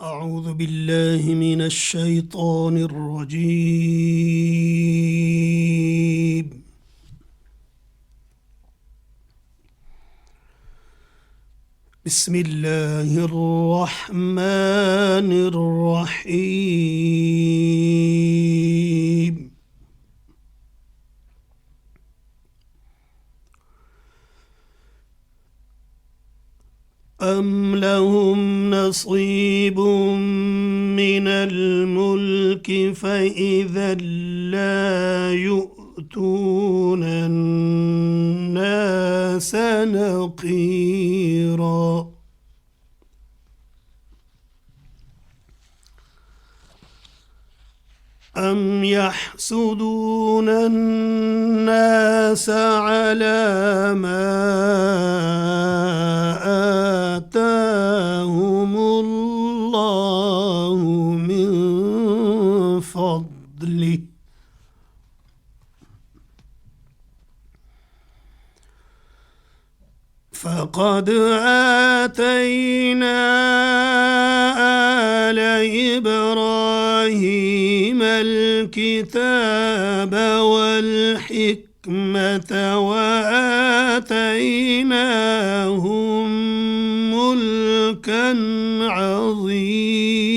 أعوذ بالله من الشيطان الرجيم. بسم الله الرحمن الرحيم. أم لهم نصيب من الملك فإذا لا يؤتون الناس نقيرا أم يحسدون الناس على ما آتاهم الله من فضله فقد آتينا آل إبراهيم الكتاب والحكمة وآتيناهم ملكا عظيما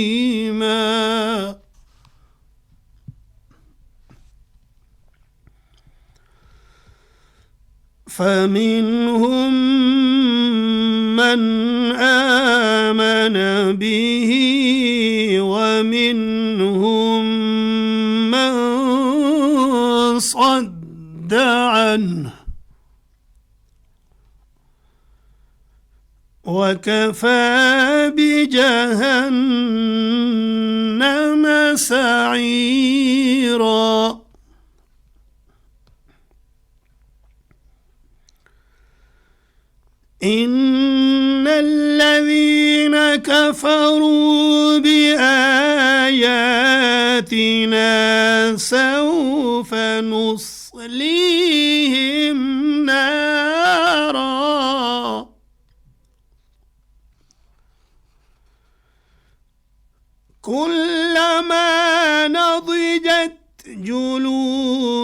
فمنهم من آمن به ومنهم من صد عنه وكفى بجهنم سعيرا إن الذين كفروا بآياتنا سوف نصليهم نارا كلما نضجت جلودهم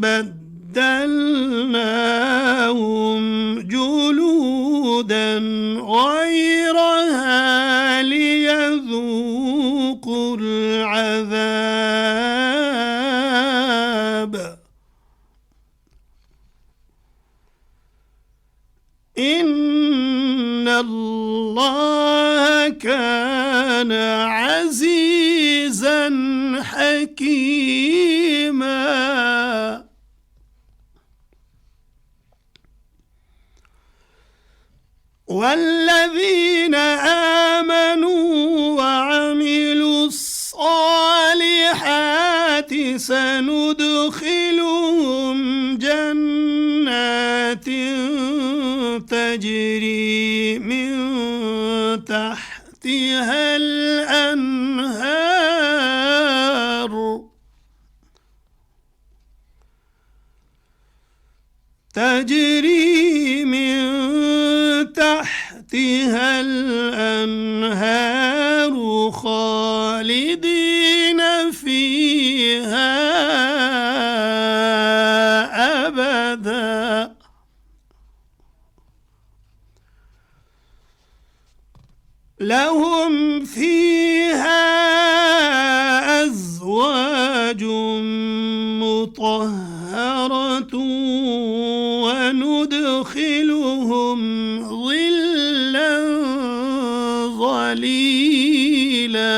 بدلناهم جلودا غيرها ليذوقوا العذاب إن الله كان عزيزا حكيما والذين آمنوا وعملوا الصالحات سندخلهم جنات تجري من تحتها الأنهار تجري من تحتها الأنهار خالدين فيها أبدا لهم فيها أزواج مطهرة وندخلهم ظلا ظليلا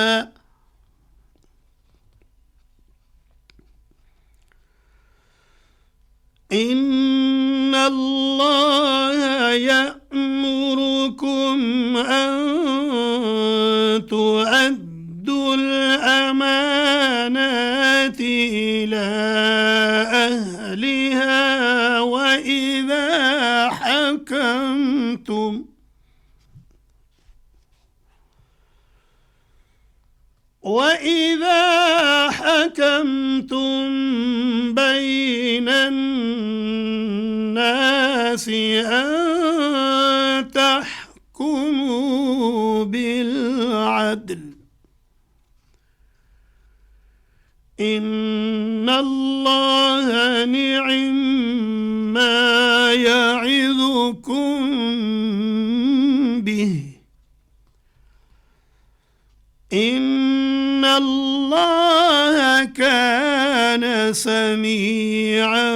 إن الله يأمركم أن تؤدوا الأمانات إلى أهلها وإذا حكمتم بين الناس أن تحكموا العدل إن الله نعم ما يعظكم به إن الله كان سميعا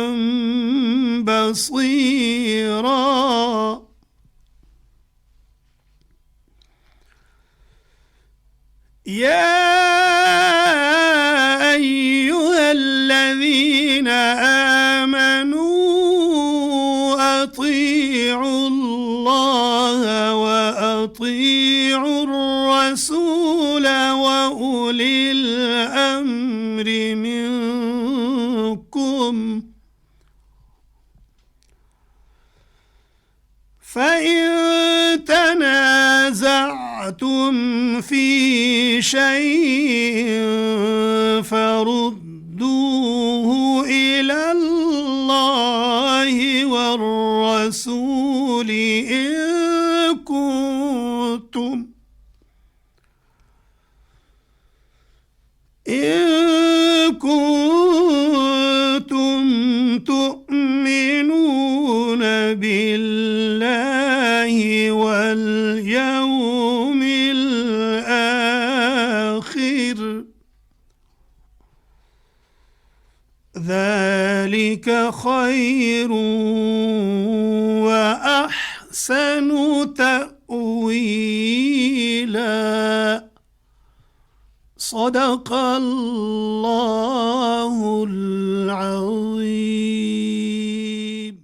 بصيرا يا أيها الذين آمنوا أطيعوا الله وأطيعوا الرسول وأولي الأمر منكم فإن تنازعتم في شيء فردوه إلى الله والرسول إن كنتم تؤمنون بالله واليوم الآخر ذلك خير وأحسن تأويلا صدق اللہ العظیم۔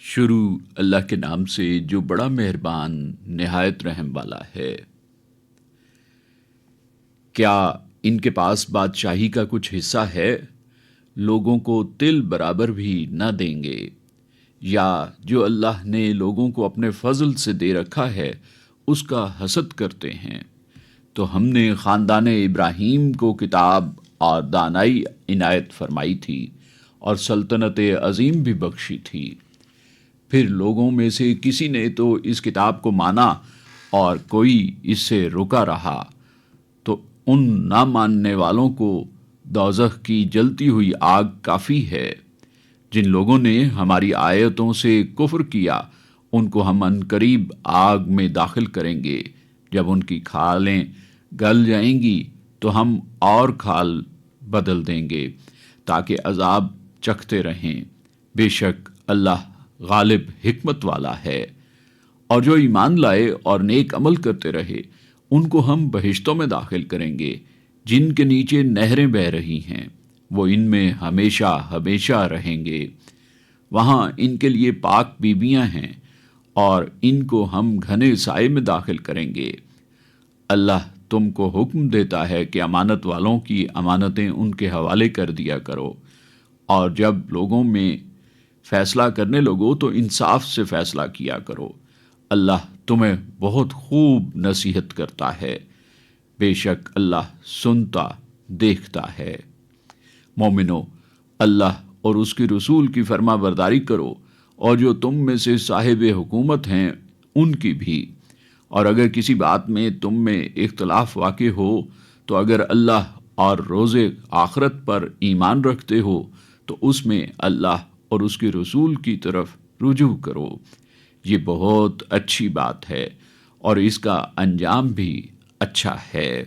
شروع اللہ کے نام سے جو بڑا مہربان نہایت رحم والا ہے۔ کیا ان کے پاس بادشاہی کا کچھ حصہ ہے؟ لوگوں کو تل برابر بھی نہ دیں گے، یا جو اللہ نے لوگوں کو اپنے فضل سے دے رکھا ہے اس کا حسد کرتے ہیں؟ تو ہم نے خاندان ابراہیم کو کتاب اور دانائی عنایت فرمائی تھی اور سلطنت عظیم بھی بخشی تھی۔ پھر لوگوں میں سے کسی نے تو اس کتاب کو مانا اور کوئی اس سے رکا رہا، تو ان نہ ماننے والوں کو دوزخ کی جلتی ہوئی آگ کافی ہے۔ جن لوگوں نے ہماری آیتوں سے کفر کیا ان کو ہم عنقریب آگ میں داخل کریں گے۔ جب ان کی کھالیں گل جائیں گی تو ہم اور کھال بدل دیں گے تاکہ عذاب چکھتے رہیں۔ بے شک اللہ غالب حکمت والا ہے۔ اور جو ایمان لائے اور نیک عمل کرتے رہے ان کو ہم بہشتوں میں داخل کریں گے جن کے نیچے نہریں بہہ رہی ہیں، وہ ان میں ہمیشہ ہمیشہ رہیں گے۔ وہاں ان کے لیے پاک بیویاں ہیں اور ان کو ہم گھنے سائے میں داخل کریں گے۔ اللہ تم کو حکم دیتا ہے کہ امانت والوں کی امانتیں ان کے حوالے کر دیا کرو، اور جب لوگوں میں فیصلہ کرنے لگو تو انصاف سے فیصلہ کیا کرو۔ اللہ تمہیں بہت خوب نصیحت کرتا ہے، بے شک اللہ سنتا دیکھتا ہے۔ مومنو، اللہ اور اس کے رسول کی فرما برداری کرو، اور جو تم میں سے صاحب حکومت ہیں ان کی بھی۔ اور اگر کسی بات میں تم میں اختلاف واقع ہو تو اگر اللہ اور روز آخرت پر ایمان رکھتے ہو تو اس میں اللہ اور اس کے رسول کی طرف رجوع کرو، یہ بہت اچھی بات ہے اور اس کا انجام بھی اچھا ہے۔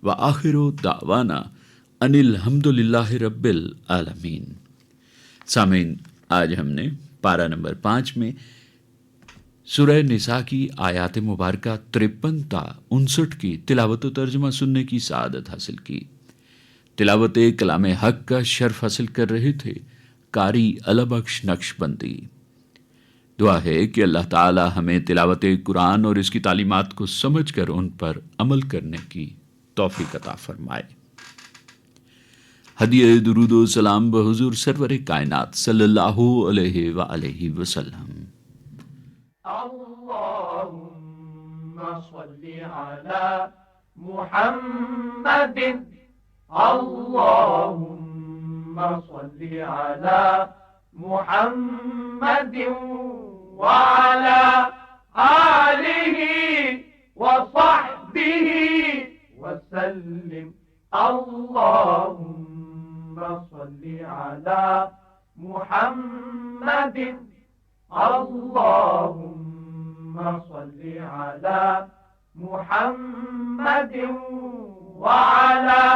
وآخر دعوانا ان الحمد للہ رب العالمین۔ سامعین، آج ہم نے پارہ نمبر 5 میں سورہ نساء کی آیات مبارکہ 53 تا 59 کی تلاوت و ترجمہ سننے کی سعادت حاصل کی۔ تلاوت کلام حق کا شرف حاصل کر رہے تھے قاری البخش نقشبندی۔ دعا ہے کہ اللہ تعالی ہمیں تلاوت قرآن اور اس کی تعلیمات کو سمجھ کر ان پر عمل کرنے کی توفیق عطا فرمائے۔ ہدیہ درود و سلام بحضور سرور کائنات صلی اللہ علیہ وآلہ وسلم۔ اللهم صل على محمد اللهم صل على محمد وعلى آله وصحبه وسلم اللهم صل على محمد اللهم صل على محمد وعلى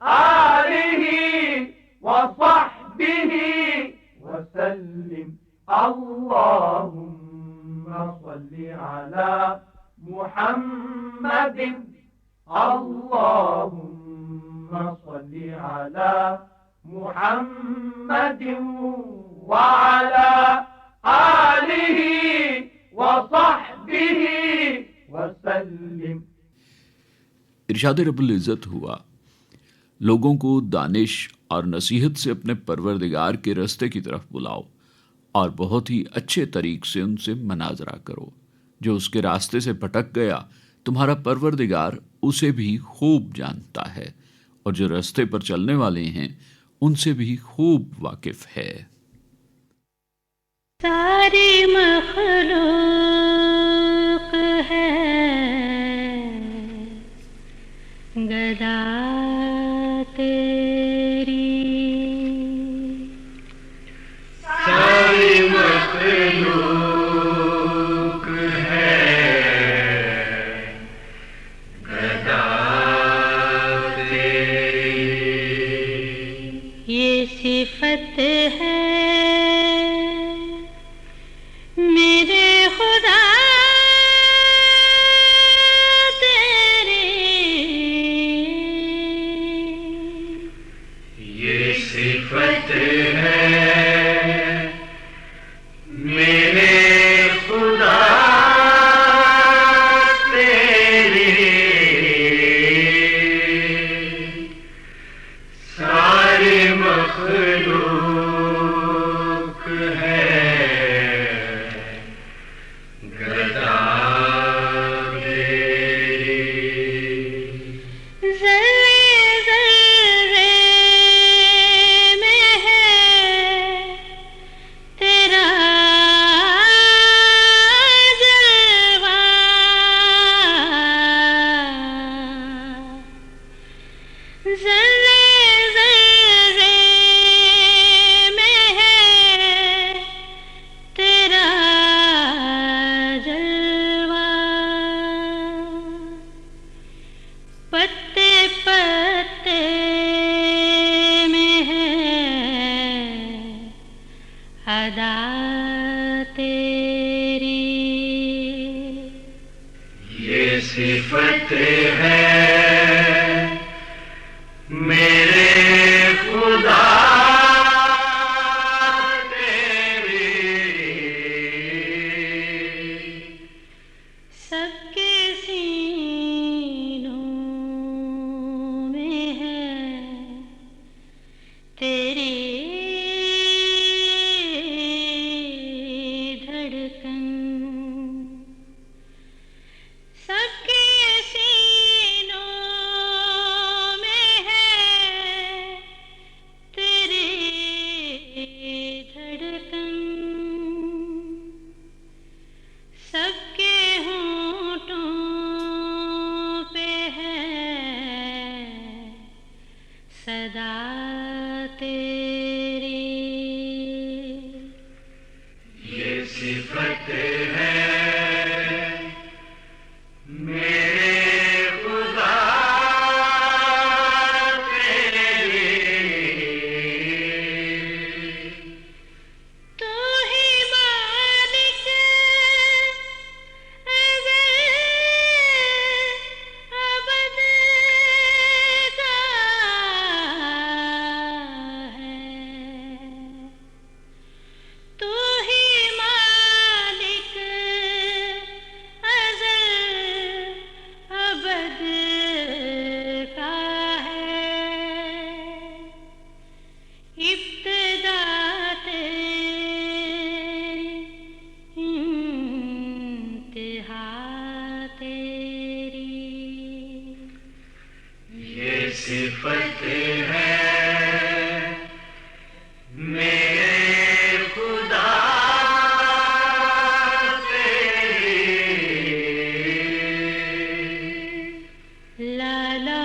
آله وصحبه وسلم اللهم صل على محمد اللهم صل على محمد وعلى آله وصحبه وسلم. ارشاد رب العزت ہوا، لوگوں کو دانش اور نصیحت سے اپنے پروردگار کے راستے کی طرف بلاؤ اور بہت ہی اچھے طریق سے ان سے مناظرہ کرو. جو اس کے راستے سے بھٹک گیا تمہارا پروردگار اسے بھی خوب جانتا ہے، اور جو راستے پر چلنے والے ہیں ان سے بھی خوب واقف ہے. ساری مخلوق ہے گدا تیری، ساری مخلوق ہے گدا تیری، یہ صفت ہے میرے خدا تیری، یہ صفت ہے میرے خدا تیری، ساری مخلوق ہے گدا تیری، ذرے ذرے میں ہے تیرا جلوہ، ذرے ذرے میں ہے تیرا جلوہ، پتے پتے میں ہے ادا تیری، یہ صفت ہے میرے خدا تیری، سب کے سینوں میں ہے تیری دھڑکن، سب کے سینوں میں ہے تیری دھڑکن، سب کے ہونٹوں پہ ہے صدا تیری، یہ صفت ہے میرے خدا تیری، تو ہی مالک ازل ابد کا ہے، تو ہی مالک ازل ابد کا ہے، ابتدا تیری انتہا تیری، یہ صفت ہے میرے خدا تیری، لالا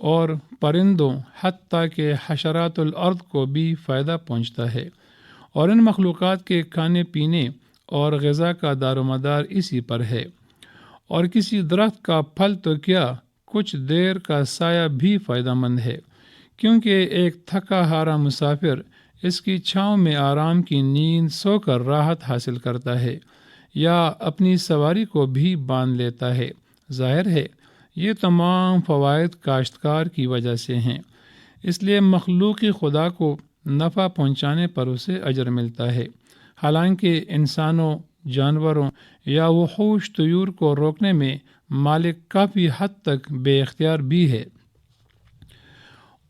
اور پرندوں حتیٰ کہ حشرات الارض کو بھی فائدہ پہنچتا ہے، اور ان مخلوقات کے کھانے پینے اور غذا کا دار و مدار اسی پر ہے۔ اور کسی درخت کا پھل تو کیا، کچھ دیر کا سایہ بھی فائدہ مند ہے، کیونکہ ایک تھکا ہارا مسافر اس کی چھاؤں میں آرام کی نیند سو کر راحت حاصل کرتا ہے یا اپنی سواری کو بھی باندھ لیتا ہے۔ ظاہر ہے یہ تمام فوائد کاشتکار کی وجہ سے ہیں، اس لیے مخلوق خدا کو نفع پہنچانے پر اسے اجر ملتا ہے، حالانکہ انسانوں، جانوروں یا وحوش طیور کو روکنے میں مالک کافی حد تک بے اختیار بھی ہے،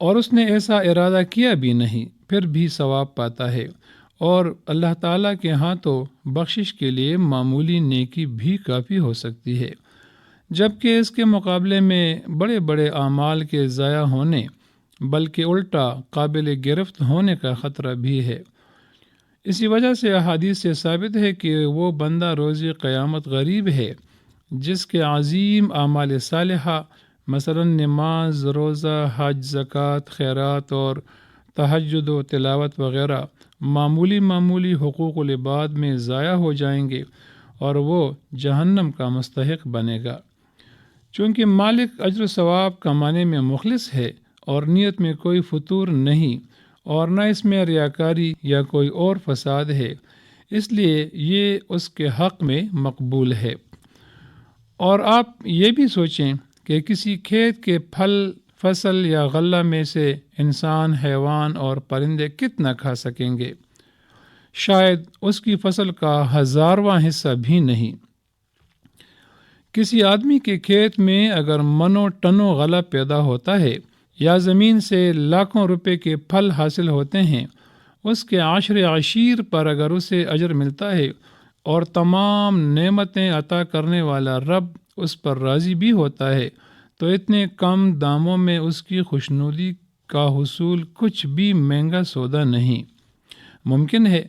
اور اس نے ایسا ارادہ کیا بھی نہیں، پھر بھی ثواب پاتا ہے، اور اللہ تعالیٰ کے ہاں تو بخشش کے لیے معمولی نیکی بھی کافی ہو سکتی ہے، جبکہ اس کے مقابلے میں بڑے بڑے اعمال کے ضائع ہونے بلکہ الٹا قابل گرفت ہونے کا خطرہ بھی ہے۔ اسی وجہ سے احادیث سے ثابت ہے کہ وہ بندہ روز قیامت غریب ہے جس کے عظیم اعمال صالحہ مثلا نماز، روزہ، حج، زکوٰۃ، خیرات اور تہجد و تلاوت وغیرہ معمولی حقوق العباد میں ضائع ہو جائیں گے اور وہ جہنم کا مستحق بنے گا۔ چونکہ مالک اجر و ثواب کمانے میں مخلص ہے اور نیت میں کوئی فتور نہیں اور نہ اس میں ریاکاری یا کوئی اور فساد ہے، اس لیے یہ اس کے حق میں مقبول ہے۔ اور آپ یہ بھی سوچیں کہ کسی کھیت کے پھل، فصل یا غلہ میں سے انسان، حیوان اور پرندے کتنا کھا سکیں گے؟ شاید اس کی فصل کا 1000واں حصہ بھی نہیں۔ کسی آدمی کے کھیت میں اگر منوں ٹنوں غلہ پیدا ہوتا ہے یا زمین سے لاکھوں روپے کے پھل حاصل ہوتے ہیں، اس کے عشر عشیر پر اگر اسے اجر ملتا ہے اور تمام نعمتیں عطا کرنے والا رب اس پر راضی بھی ہوتا ہے، تو اتنے کم داموں میں اس کی خوشنودی کا حصول کچھ بھی مہنگا سودا نہیں۔ ممکن ہے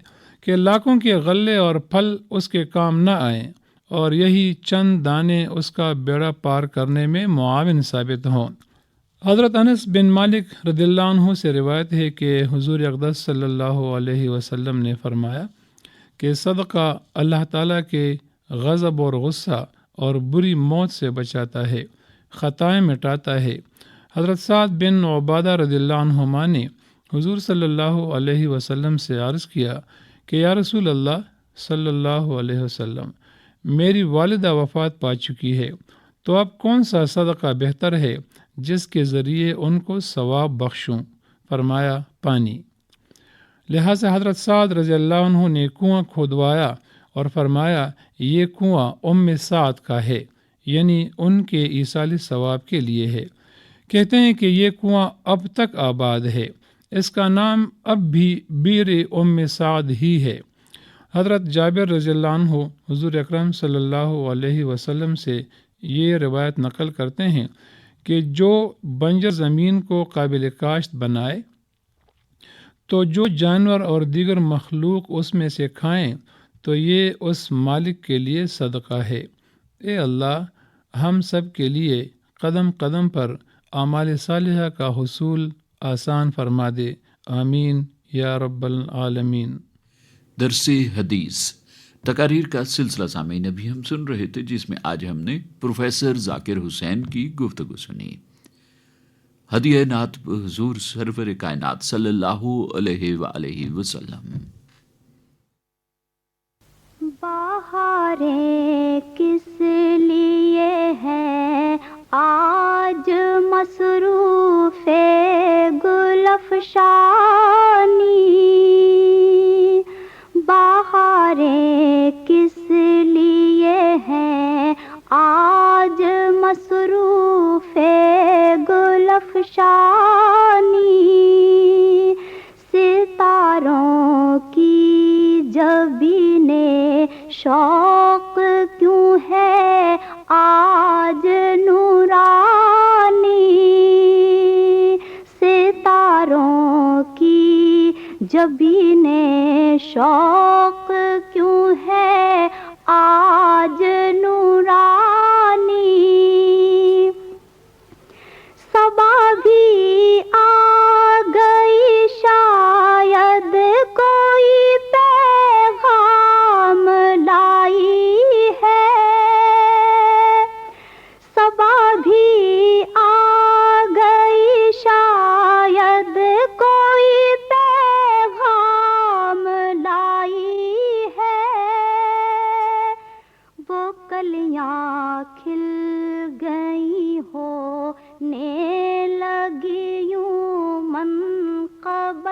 کہ لاکھوں کے غلے اور پھل اس کے کام نہ آئیں اور یہی چند دانے اس کا بیڑا پار کرنے میں معاون ثابت ہوں۔ حضرت انس بن مالک رضی اللہ عنہ سے روایت ہے کہ حضور اقدس صلی اللہ علیہ وسلم نے فرمایا کہ صدقہ اللہ تعالیٰ کے غضب اور غصہ اور بری موت سے بچاتا ہے، خطائیں مٹاتا ہے۔ حضرت سعد بن عبادہ رضی اللہ عنہما نے حضور صلی اللہ علیہ وسلم سے عرض کیا کہ یا رسول اللہ صلی اللہ علیہ وسلم، میری والدہ وفات پا چکی ہے، تو اب کون سا صدقہ بہتر ہے جس کے ذریعے ان کو ثواب بخشوں؟ فرمایا پانی۔ لہٰذا حضرت سعد رضی اللہ عنہ نے کنواں کھودوایا اور فرمایا یہ کنواں ام سعد کا ہے، یعنی ان کے ایصال ثواب کے لیے ہے۔ کہتے ہیں کہ یہ کنواں اب تک آباد ہے، اس کا نام اب بھی بیر ام سعد ہی ہے۔ حضرت جابر رضی اللہ عنہ حضور اکرم صلی اللہ علیہ وسلم سے یہ روایت نقل کرتے ہیں کہ جو بنجر زمین کو قابل کاشت بنائے تو جو جانور اور دیگر مخلوق اس میں سے کھائیں تو یہ اس مالک کے لیے صدقہ ہے۔ اے اللہ، ہم سب کے لیے قدم قدم پر اعمال صالحہ کا حصول آسان فرما دے، آمین یا رب العالمین۔ درس حدیث تقاریر کا سلسلہ سامعین ابھی ہم سن رہے تھے، جس میں آج ہم نے پروفیسر ذاکر حسین کی گفتگو سنی۔ ہدیہ نعت حضور سرور کائنات صلی اللہ علیہ وآلہ وسلم۔ بہاریں کس لیے ہے آج مصروف گل افشانی، بہاریں کس لیے ہے آج مصروف گل افشانی، ستاروں کی جبین شوق کیوں ہے آج نورانی، ستاروں کی جبین شوق کیوں ہے آج نورانی، صبا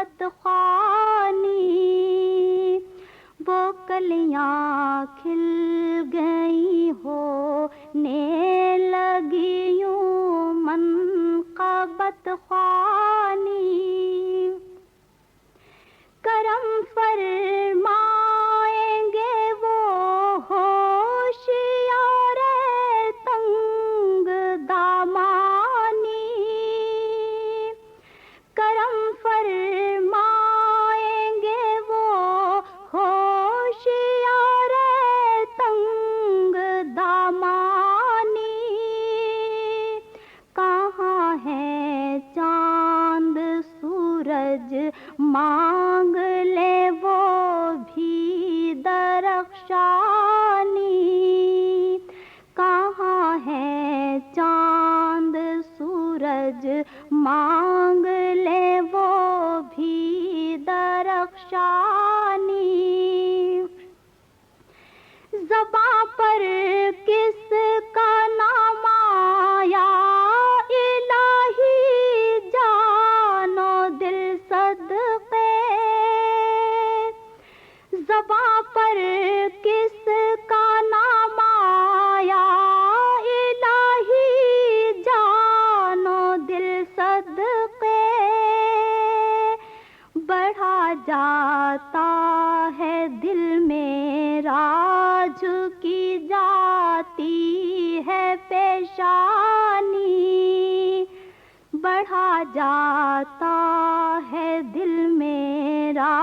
بت خوانی، وہ کلیاں کھل گئی ہونے لگی یوں منقبت خوانی، کرم فرمائیں گے وہ ہوشیار تنگ دامانی، کرم فرمائیں گے وہ ہوشیار تنگ دامانی، کہاں ہے چاند سورج مانگ لے وہ بھی درخشانی، کہاں ہے چاند سورج مانگ لے وہ بھی درخشانی، زباں پر کس کا نام آیا الہی جان و دل صدقے، زباں پر کس کا نام آیا الہی جان و دل صدقے، بڑھا جاتا ہے دل میرا جھکی جاتی ہے پیشانی، بڑھا جاتا ہے دل میرا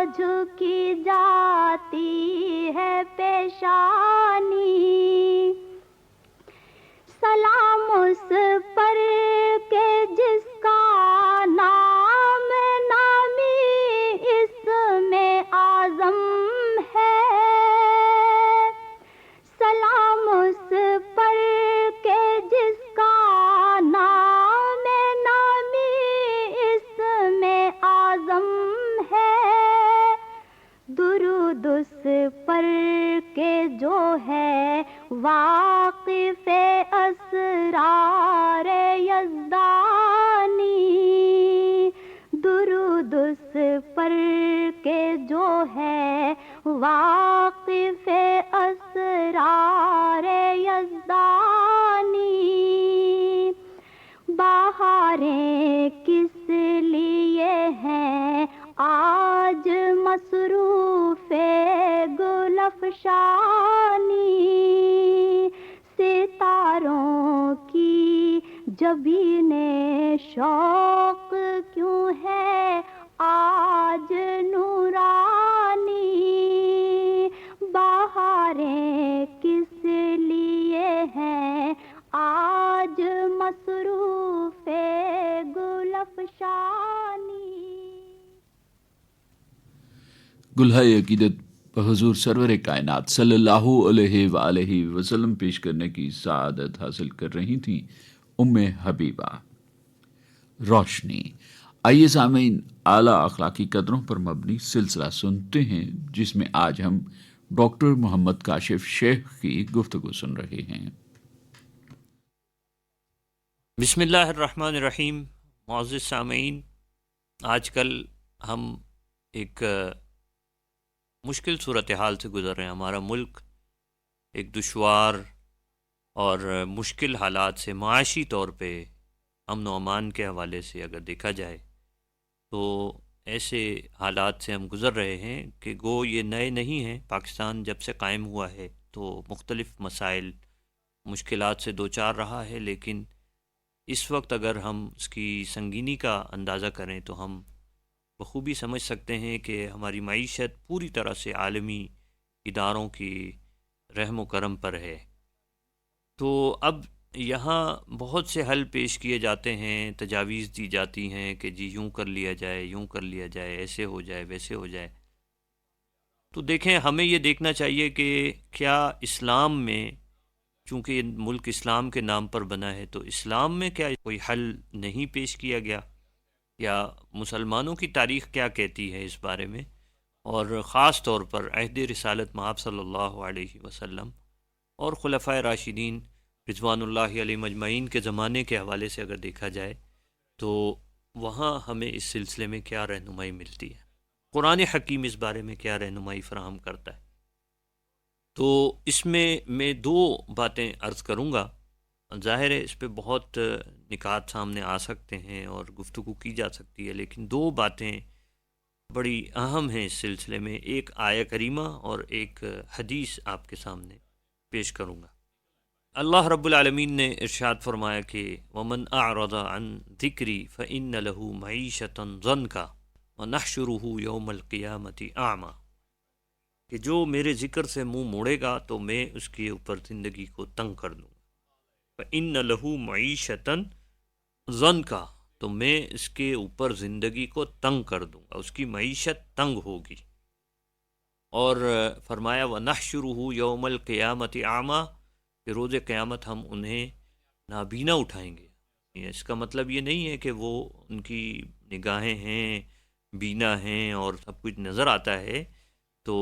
جھکی جاتی ہے پیشانی، سلام اس پر کہ جس کا نام نامی اس میں اعظم ہے، سلام اس پر کہ جس کا نام نامی اس میں اعظم ہے، درود اس پر کہ جو ہے واقف اسرار یزدانی، درود اس پر کہ جو ہے واقف اسرار یزدانی، بہاریں کس لیے ہیں آج مصروف گل افشانی، ستاروں کی جبین شوق کیوں ہے آج نورانی، بہاریں کس لیے ہیں آج مصروف گل افشانی۔ گلہائے عقیدت حضور سرور کائنات صلی اللہ علیہ وآلہ وسلم پیش کرنے کی سعادت حاصل کر رہی تھیں ام حبیبہ۔ روشنی، آئیے سامعین اعلیٰ اخلاقی قدروں پر مبنی سلسلہ سنتے ہیں جس میں آج ہم ڈاکٹر محمد کاشف شیخ کی گفتگو سن رہے ہیں۔ بسم اللہ الرحمن الرحیم۔ معزز سامعین، آج کل ہم ایک مشکل صورتحال سے گزر رہے ہیں۔ ہمارا ملک ایک دشوار اور مشکل حالات سے معاشی طور پہ امن و امان کے حوالے سے اگر دیکھا جائے تو ایسے حالات سے ہم گزر رہے ہیں کہ گو یہ نئے نہیں ہیں۔ پاکستان جب سے قائم ہوا ہے تو مختلف مسائل مشکلات سے دوچار رہا ہے، لیکن اس وقت اگر ہم اس کی سنگینی کا اندازہ کریں تو ہم بخوبی سمجھ سکتے ہیں کہ ہماری معیشت پوری طرح سے عالمی اداروں کی رحم و کرم پر ہے۔ تو اب یہاں بہت سے حل پیش کیے جاتے ہیں، تجاویز دی جاتی ہیں کہ جی یوں کر لیا جائے، یوں کر لیا جائے، ایسے ہو جائے، ویسے ہو جائے۔ تو دیکھیں، ہمیں یہ دیکھنا چاہیے کہ کیا اسلام میں، چونکہ یہ ملک اسلام کے نام پر بنا ہے، تو اسلام میں کیا کوئی حل نہیں پیش کیا گیا، یا مسلمانوں کی تاریخ کیا کہتی ہے اس بارے میں، اور خاص طور پر عہد رسالت مآب صلی اللہ علیہ وسلم اور خلفائے راشدین رضوان اللہ علیہ مجمعین کے زمانے کے حوالے سے اگر دیکھا جائے تو وہاں ہمیں اس سلسلے میں کیا رہنمائی ملتی ہے، قرآن حکیم اس بارے میں کیا رہنمائی فراہم کرتا ہے۔ تو اس میں دو باتیں عرض کروں گا، ظاہر ہے اس پہ بہت نکات سامنے آ سکتے ہیں اور گفتگو کی جا سکتی ہے، لیکن دو باتیں بڑی اہم ہیں اس سلسلے میں، ایک آیہ کریمہ اور ایک حدیث آپ کے سامنے پیش کروں گا۔ اللہ رب العالمین نے ارشاد فرمایا کہ وَمَنْ أَعْرَضَ عَنْ ذِكْرِي فَإِنَّ لَهُ مَعِيشَةً ضَنْكَ وَنَحْشُرُهُ يَوْمَ الْقِيَامَةِ أَعْمَى، کہ جو میرے ذکر سے منہ موڑے گا تو میں اس کے اوپر زندگی کو تنگ کر دوں گا۔ فَإِنَّ لَهُ مَعِيشَةً ضَنْكَ، تو میں اس کے اوپر زندگی کو تنگ کر دوں گا، اس کی معیشت تنگ ہوگی۔ اور فرمایا وَنَحْشُرُهُ يَوْمَ الْقِيَامَةِ أَعْمَى، کہ روز قیامت ہم انہیں نابینا اٹھائیں گے۔ اس کا مطلب یہ نہیں ہے کہ وہ ان کی نگاہیں ہیں، بینا ہیں اور سب کچھ نظر آتا ہے، تو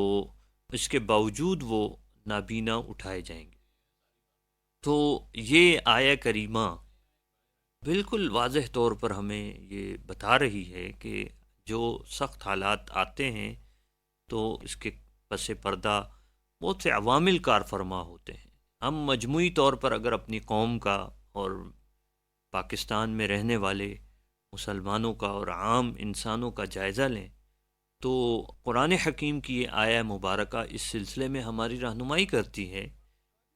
اس کے باوجود وہ نابینا اٹھائے جائیں گے۔ تو یہ آیہ کریمہ بالکل واضح طور پر ہمیں یہ بتا رہی ہے کہ جو سخت حالات آتے ہیں تو اس کے پس پردہ بہت سے عوامل کار فرما ہوتے ہیں۔ ہم مجموعی طور پر اگر اپنی قوم کا اور پاکستان میں رہنے والے مسلمانوں کا اور عام انسانوں کا جائزہ لیں تو قرآن حکیم کی یہ آیہ مبارکہ اس سلسلے میں ہماری رہنمائی کرتی ہے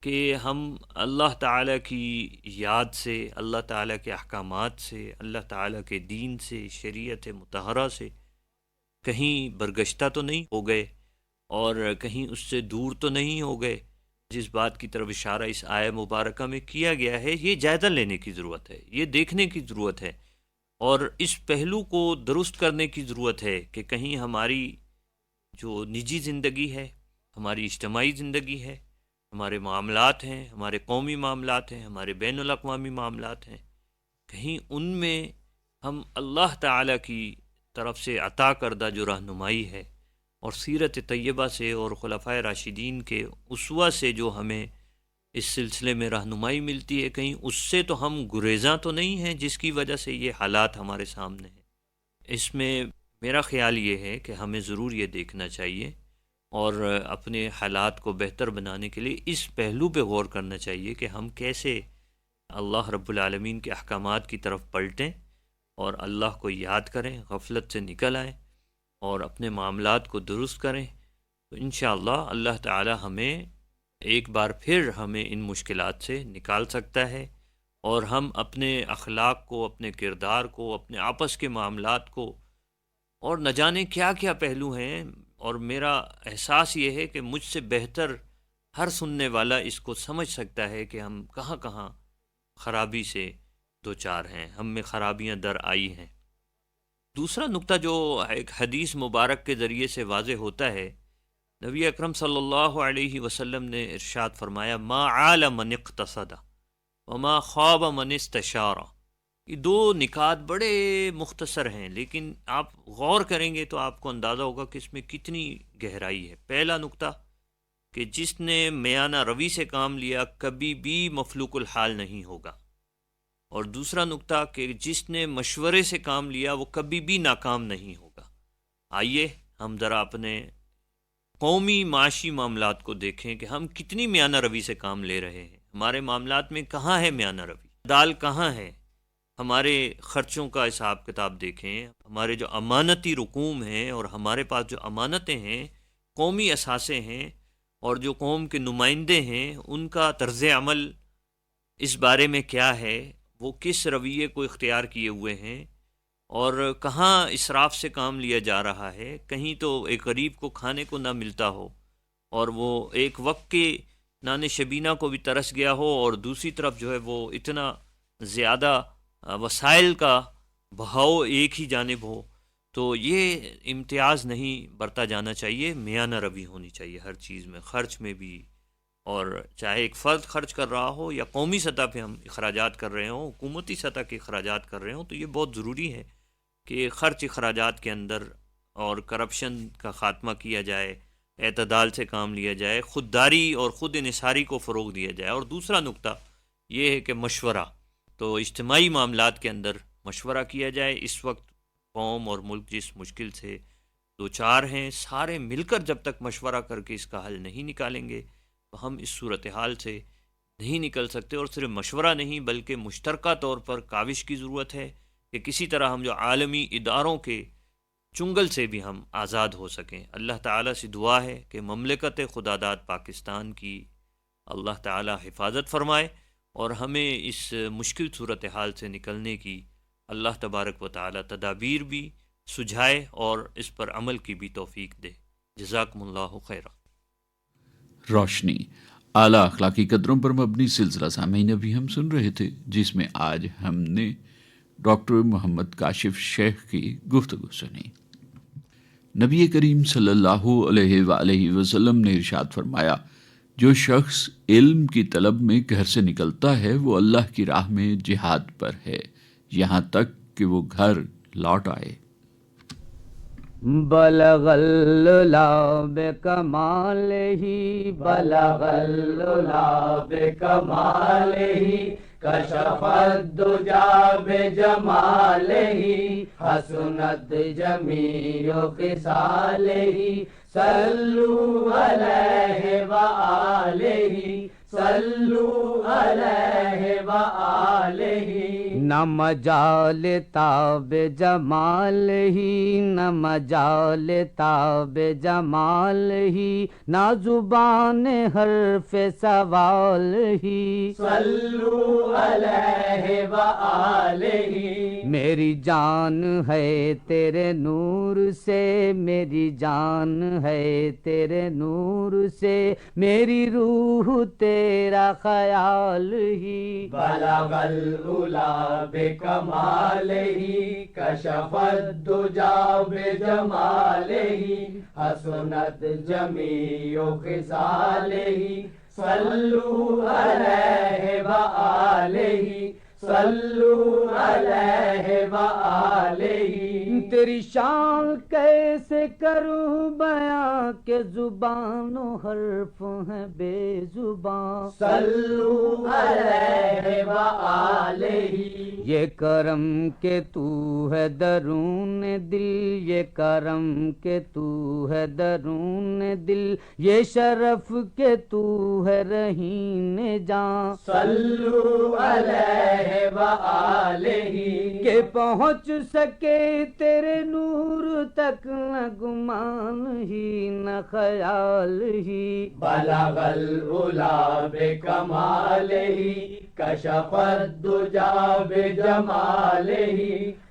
کہ ہم اللہ تعالیٰ کی یاد سے، اللہ تعالیٰ کے احکامات سے، اللہ تعالیٰ کے دین سے، شریعت مطہرہ سے کہیں برگشتہ تو نہیں ہو گئے اور کہیں اس سے دور تو نہیں ہو گئے۔ جس بات کی طرف اشارہ اس آیہ مبارکہ میں کیا گیا ہے، یہ جائزہ لینے کی ضرورت ہے، یہ دیکھنے کی ضرورت ہے اور اس پہلو کو درست کرنے کی ضرورت ہے کہ کہیں ہماری جو نجی زندگی ہے، ہماری اجتماعی زندگی ہے، ہمارے معاملات ہیں، ہمارے قومی معاملات ہیں، ہمارے بین الاقوامی معاملات ہیں، کہیں ان میں ہم اللہ تعالیٰ کی طرف سے عطا کردہ جو رہنمائی ہے اور سیرت طیبہ سے اور خلفائے راشدین کے اسوہ سے جو ہمیں اس سلسلے میں رہنمائی ملتی ہے، کہیں اس سے تو ہم گریزاں تو نہیں ہیں جس کی وجہ سے یہ حالات ہمارے سامنے ہیں۔ اس میں میرا خیال یہ ہے کہ ہمیں ضرور یہ دیکھنا چاہیے اور اپنے حالات کو بہتر بنانے کے لیے اس پہلو پہ غور کرنا چاہیے کہ ہم کیسے اللہ رب العالمین کے احکامات کی طرف پلٹیں اور اللہ کو یاد کریں، غفلت سے نکل آئیں اور اپنے معاملات کو درست کریں، تو انشاءاللہ اللہ تعالی ہمیں ایک بار پھر ہمیں ان مشکلات سے نکال سکتا ہے اور ہم اپنے اخلاق کو، اپنے کردار کو، اپنے آپس کے معاملات کو اور نہ جانے کیا کیا پہلو ہیں، اور میرا احساس یہ ہے کہ مجھ سے بہتر ہر سننے والا اس کو سمجھ سکتا ہے کہ ہم کہاں کہاں خرابی سے دوچار ہیں، ہم میں خرابیاں در آئی ہیں۔ دوسرا نقطہ جو ایک حدیث مبارک کے ذریعے سے واضح ہوتا ہے، نبی اکرم صلی اللہ علیہ وسلم نے ارشاد فرمایا ما عال من اقتصد وما خواب من استشار۔ یہ دو نکات بڑے مختصر ہیں لیکن آپ غور کریں گے تو آپ کو اندازہ ہوگا کہ اس میں کتنی گہرائی ہے۔ پہلا نقطہ کہ جس نے میانہ روی سے کام لیا کبھی بھی مفلوق الحال نہیں ہوگا، اور دوسرا نقطہ کہ جس نے مشورے سے کام لیا وہ کبھی بھی ناکام نہیں ہوگا۔ آئیے ہم ذرا اپنے قومی معاشی معاملات کو دیکھیں کہ ہم کتنی میانہ روی سے کام لے رہے ہیں، ہمارے معاملات میں کہاں ہے میانہ روی، دال کہاں ہے، ہمارے خرچوں کا حساب کتاب دیکھیں، ہمارے جو امانتی رقوم ہیں اور ہمارے پاس جو امانتیں ہیں، قومی اثاثے ہیں اور جو قوم کے نمائندے ہیں، ان کا طرز عمل اس بارے میں کیا ہے، وہ کس رویے کو اختیار کیے ہوئے ہیں اور کہاں اسراف سے کام لیا جا رہا ہے۔ کہیں تو ایک غریب کو کھانے کو نہ ملتا ہو اور وہ ایک وقت کے نان شبینہ کو بھی ترس گیا ہو، اور دوسری طرف جو ہے وہ اتنا زیادہ وسائل کا بہاؤ ایک ہی جانب ہو، تو یہ امتیاز نہیں برتا جانا چاہیے، میانہ روی ہونی چاہیے ہر چیز میں، خرچ میں بھی، اور چاہے ایک فرد خرچ کر رہا ہو یا قومی سطح پہ ہم اخراجات کر رہے ہوں، حکومتی سطح کے اخراجات کر رہے ہوں، تو یہ بہت ضروری ہے کہ خرچ اخراجات کے اندر اور کرپشن کا خاتمہ کیا جائے، اعتدال سے کام لیا جائے، خودداری اور خود انحصاری کو فروغ دیا جائے۔ اور دوسرا نقطہ یہ ہے کہ مشورہ، تو اجتماعی معاملات کے اندر مشورہ کیا جائے. اس وقت قوم اور ملک جس مشکل سے دو چار ہیں، سارے مل کر جب تک مشورہ کر کے اس کا حل نہیں نکالیں گے تو ہم اس صورتحال سے نہیں نکل سکتے. اور صرف مشورہ نہیں بلکہ مشترکہ طور پر کاوش کی ضرورت ہے کہ کسی طرح ہم جو عالمی اداروں کے چنگل سے بھی ہم آزاد ہو سکیں. اللہ تعالیٰ سے دعا ہے کہ مملکت خداداد پاکستان کی اللہ تعالیٰ حفاظت فرمائے اور ہمیں اس مشکل صورتحال سے نکلنے کی اللہ تبارک و تعالیٰ تدابیر بھی سجھائے اور اس پر عمل کی بھی توفیق دے. جزاکم اللہ خیرہ. روشنی اعلیٰ اخلاقی قدروں پر مبنی سلسلہ سامعین ابھی ہم سن رہے تھے، جس میں آج ہم نے ڈاکٹر محمد کاشف شیخ کی گفتگو سنی. نبی کریم صلی اللہ علیہ وآلہ وسلم نے ارشاد فرمایا، جو شخص علم کی طلب میں گھر سے نکلتا ہے وہ اللہ کی راہ میں جہاد پر ہے یہاں تک کہ وہ گھر لوٹ آئے. بلغ العلا بکمالہ بلغ العلا بکمالہ کشف الدجا بجمالہ حسنت جمیع خصالہ صلو علیہ وآلہ صلو علیہ وآلہ. نہ مجال تاب جمال ہی نہ مجال تاب جمال ہی نہ زبان حرف سوال ہی صلو علیہ وآلہ. میری جان ہے تیرے نور سے میری جان ہے تیرے نور سے میری روح تیرا خیال ہی. بلغ العلا بکمالہ کشف الدجا بجمالہ حسنت جمیع خصالہ صلو علیہ وآلہ صلو علیہ وآلہ. تیری شان کیسے کروں بیاں کہ زبان و حرف ہیں بے زبان صلو علیہ وآلہ. یہ کرم کہ تو ہے درون دل یہ کرم کہ تو ہے درون دل یہ شرف کہ تو ہے رہین جان صلو علیہ وآلہ. کہ پہنچ سکے تیرے نور تک نہ گمان ہی نہ خیال ہی. بلغ العلا بکمالہ کشف الدجا بجمالہ